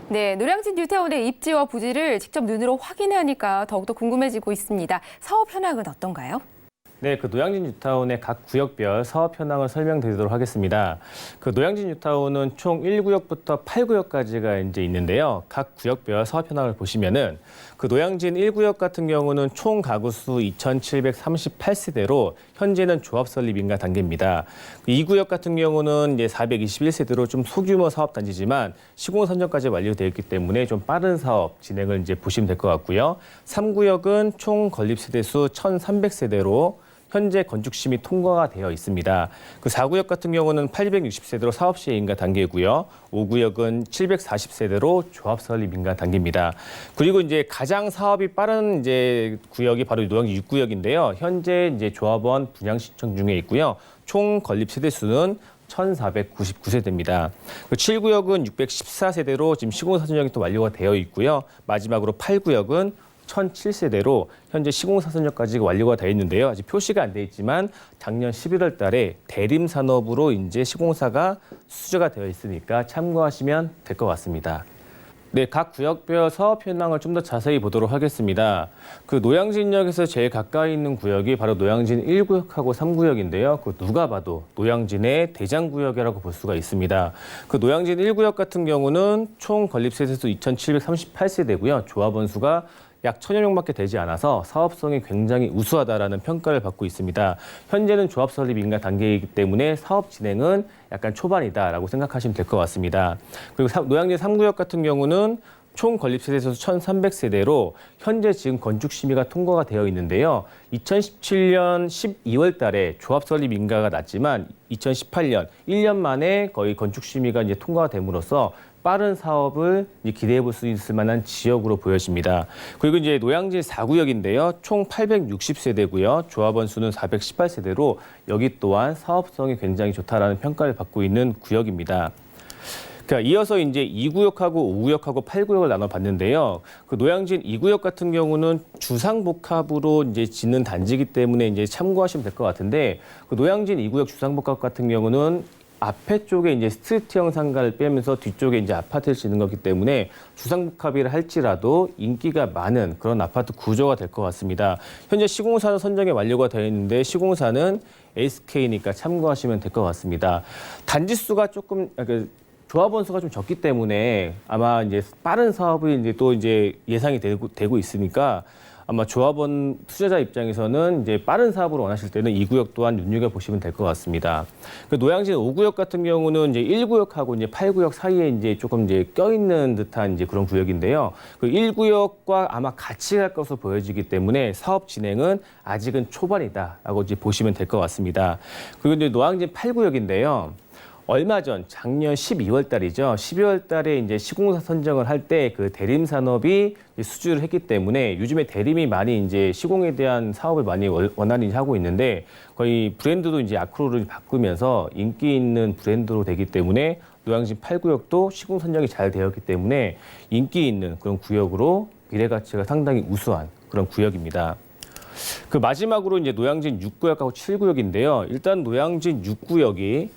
네, 노량진 뉴타운의 입지와 부지를 직접 눈으로 확인하니까 더욱더 궁금해지고 있습니다. 사업 현황은 어떤가요? 네, 그 노량진 뉴타운의 각 구역별 사업 현황을 설명드리도록 하겠습니다. 그 노량진 뉴타운은 총 1구역부터 8구역까지가 이제 있는데요. 각 구역별 사업 현황을 보시면은 그 노량진 1구역 같은 경우는 총 가구 수 2,738세대로 현재는 조합 설립 인가 단계입니다. 2구역 같은 경우는 이제 421세대로 좀 소규모 사업 단지지만 시공 선정까지 완료되어 있기 때문에 좀 빠른 사업 진행을 이제 보시면 될 것 같고요. 3구역은 총 건립 세대 수 1,300세대로 현재 건축 심의 통과가 되어 있습니다. 그 4구역 같은 경우는 860세대로 사업 시행 인가 단계고요. 5구역은 740세대로 조합 설립 인가 단계입니다. 그리고 이제 가장 사업이 빠른 이제 구역이 바로 노량진 6구역인데요. 현재 이제 조합원 분양 신청 중에 있고요. 총 건립 세대 수는 1,499세대입니다. 그 7구역은 614세대로 지금 시공 사전형이 또 완료가 되어 있고요. 마지막으로 8구역은 1,007세대로 현재 시공사선역까지 완료가 되어 있는데요. 아직 표시가 안 돼 있지만 작년 11월 달에 대림 산업으로 이제 시공사가 수주가 되어 있으니까 참고하시면 될 것 같습니다. 네, 각 구역별 사업 현황을 좀 더 자세히 보도록 하겠습니다. 그 노량진역에서 제일 가까이 있는 구역이 바로 노량진 1구역하고 3구역인데요. 그 누가 봐도 노량진의 대장구역이라고 볼 수가 있습니다. 그 노량진 1구역 같은 경우는 총 건립 세대수 2,738세대고요. 조합원 수가 약 1,000여 명밖에 되지 않아서 사업성이 굉장히 우수하다라는 평가를 받고 있습니다. 현재는 조합 설립 인가 단계이기 때문에 사업 진행은 약간 초반이다라고 생각하시면 될 것 같습니다. 그리고 노량진 3구역 같은 경우는 총 건립 세대수 1,300세대로 현재 지금 건축 심의가 통과가 되어 있는데요. 2017년 12월 달에 조합 설립 인가가 났지만 2018년 1년 만에 거의 건축 심의가 이제 통과가 됨으로써 빠른 사업을 기대해 볼 수 있을 만한 지역으로 보여집니다. 그리고 이제 노량진 4구역인데요. 총 860세대고요. 조합원 수는 418세대로 여기 또한 사업성이 굉장히 좋다라는 평가를 받고 있는 구역입니다. 그러니까 이어서 이제 2구역하고 5구역하고 8구역을 나눠봤는데요. 그 노량진 2구역 같은 경우는 주상복합으로 이제 짓는 단지이기 때문에 이제 참고하시면 될 것 같은데 그 노량진 2구역 주상복합 같은 경우는 앞에 쪽에 이제 스트리트형 상가를 빼면서 뒤쪽에 이제 아파트를 짓는 거기 때문에 주상복합이라 할지라도 인기가 많은 그런 아파트 구조가 될 것 같습니다. 현재 시공사는 선정이 완료가 되어 있는데 시공사는 SK니까 참고하시면 될 것 같습니다. 단지 수가 조금 조합원 수가 좀 적기 때문에 아마 이제 빠른 사업이 이제 또 이제 예상이 되고 있으니까 아마 조합원 투자자 입장에서는 이제 빠른 사업을 원하실 때는 2구역 또한 눈여겨보시면 될 것 같습니다. 그 노량진 5구역 같은 경우는 이제 1구역하고 이제 8구역 사이에 이제 조금 이제 껴있는 듯한 이제 그런 구역인데요. 그 1구역과 아마 같이 갈 것으로 보여지기 때문에 사업 진행은 아직은 초반이다라고 이제 보시면 될 것 같습니다. 그리고 이제 노량진 8구역인데요. 얼마 전 작년 12월 달이죠. 12월 달에 이제 시공사 선정을 할 때 그 대림 산업이 수주를 했기 때문에 요즘에 대림이 많이 이제 시공에 대한 사업을 많이 원활히 하고 있는데 거의 브랜드도 이제 아크로를 바꾸면서 인기 있는 브랜드로 되기 때문에 노량진 8구역도 시공 선정이 잘 되었기 때문에 인기 있는 그런 구역으로 미래 가치가 상당히 우수한 그런 구역입니다. 그 마지막으로 이제 노량진 6구역하고 7구역인데요. 일단 노량진 6구역이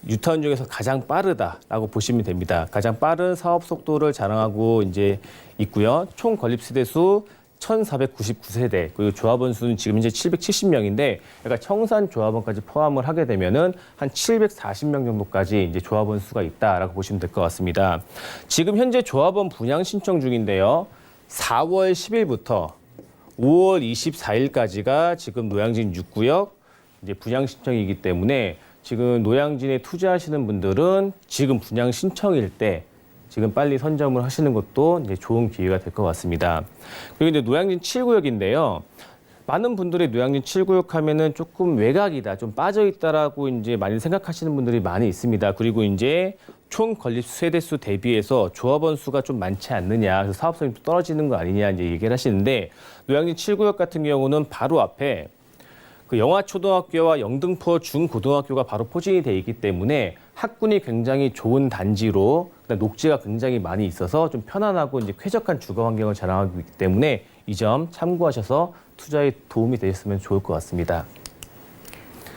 뉴타운 중에서 가장 빠르다라고 보시면 됩니다. 가장 빠른 사업 속도를 자랑하고 이제 있고요. 총 건립 세대 수 1,499세대, 그리고 조합원 수는 지금 현재 770명인데, 그러니까 청산 조합원까지 포함을 하게 되면은 한 740명 정도까지 이제 조합원 수가 있다라고 보시면 될 것 같습니다. 지금 현재 조합원 분양 신청 중인데요. 4월 10일부터 5월 24일까지가 지금 노량진 6구역 이제 분양 신청이기 때문에 지금 노량진에 투자하시는 분들은 지금 분양 신청일 때 지금 빨리 선점을 하시는 것도 이제 좋은 기회가 될 것 같습니다. 그리고 이제 노량진 7구역인데요. 많은 분들이 노량진 7구역 하면은 조금 외곽이다, 좀 빠져 있다라고 이제 많이 생각하시는 분들이 많이 있습니다. 그리고 이제 총 건립 세대수 대비해서 조합원 수가 좀 많지 않느냐, 그래서 사업성이 좀 떨어지는 거 아니냐 이제 얘기를 하시는데 노량진 7구역 같은 경우는 바로 앞에 그 영화초등학교와 영등포 중고등학교가 바로 포진이 돼 있기 때문에 학군이 굉장히 좋은 단지로 녹지가 굉장히 많이 있어서 좀 편안하고 이제 쾌적한 주거 환경을 자랑하고 있기 때문에 이 점 참고하셔서 투자에 도움이 되셨으면 좋을 것 같습니다.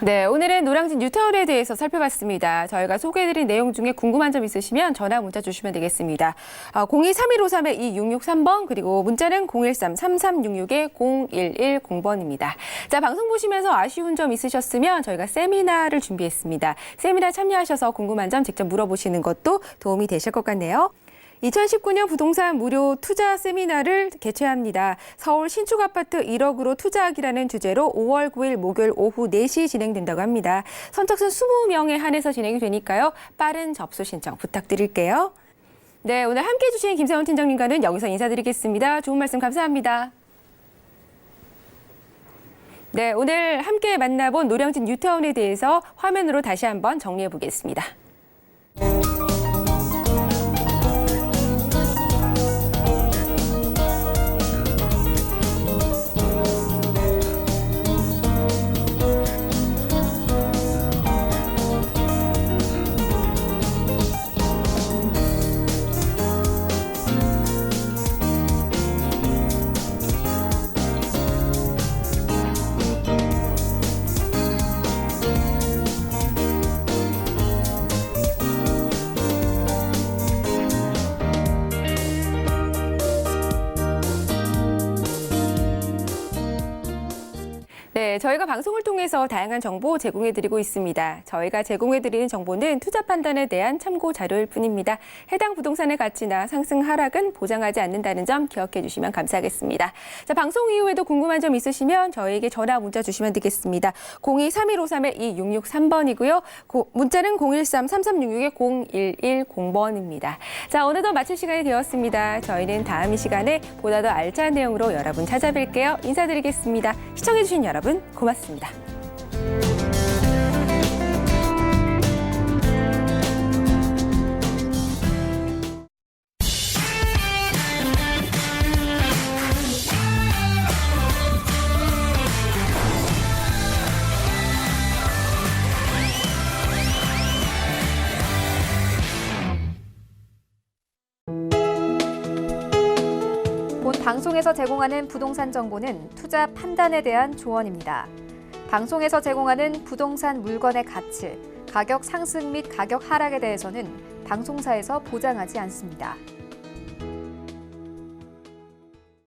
네, 오늘은 노량진 뉴타운에 대해서 살펴봤습니다. 저희가 소개해드린 내용 중에 궁금한 점 있으시면 전화 문자 주시면 되겠습니다. 02-3153-2663번 그리고 문자는 013-3366-0110번입니다. 자, 방송 보시면서 아쉬운 점 있으셨으면 저희가 세미나를 준비했습니다. 세미나 참여하셔서 궁금한 점 직접 물어보시는 것도 도움이 되실 것 같네요. 2019년 부동산 무료 투자 세미나를 개최합니다. 서울 신축 아파트 1억으로 투자하기라는 주제로 5월 9일 목요일 오후 4시 진행된다고 합니다. 선착순 20명에 한해서 진행이 되니까요. 빠른 접수 신청 부탁드릴게요. 네, 오늘 함께해 주신 김세원 팀장님과는 여기서 인사드리겠습니다. 좋은 말씀 감사합니다. 네, 오늘 함께 만나본 노량진 뉴타운에 대해서 화면으로 다시 한번 정리해 보겠습니다. 네, 저희가 방송을 통해서 다양한 정보 제공해드리고 있습니다. 저희가 제공해드리는 정보는 투자 판단에 대한 참고 자료일 뿐입니다. 해당 부동산의 가치나 상승 하락은 보장하지 않는다는 점 기억해 주시면 감사하겠습니다. 자, 방송 이후에도 궁금한 점 있으시면 저희에게 전화 문자 주시면 되겠습니다. 02-3153-2663번이고요. 문자는 013-3366-0110번입니다. 자, 어느덧 마칠 시간이 되었습니다. 저희는 다음 이 시간에 보다 더 알찬 내용으로 여러분 찾아뵐게요. 인사드리겠습니다. 시청해주신 여러분 고맙습니다. 본 방송에서 제공하는 부동산 정보는 투자 판단에 대한 조언입니다. 방송에서 제공하는 부동산 물건의 가치, 가격 상승 및 가격 하락에 대해서는 방송사에서 보장하지 않습니다.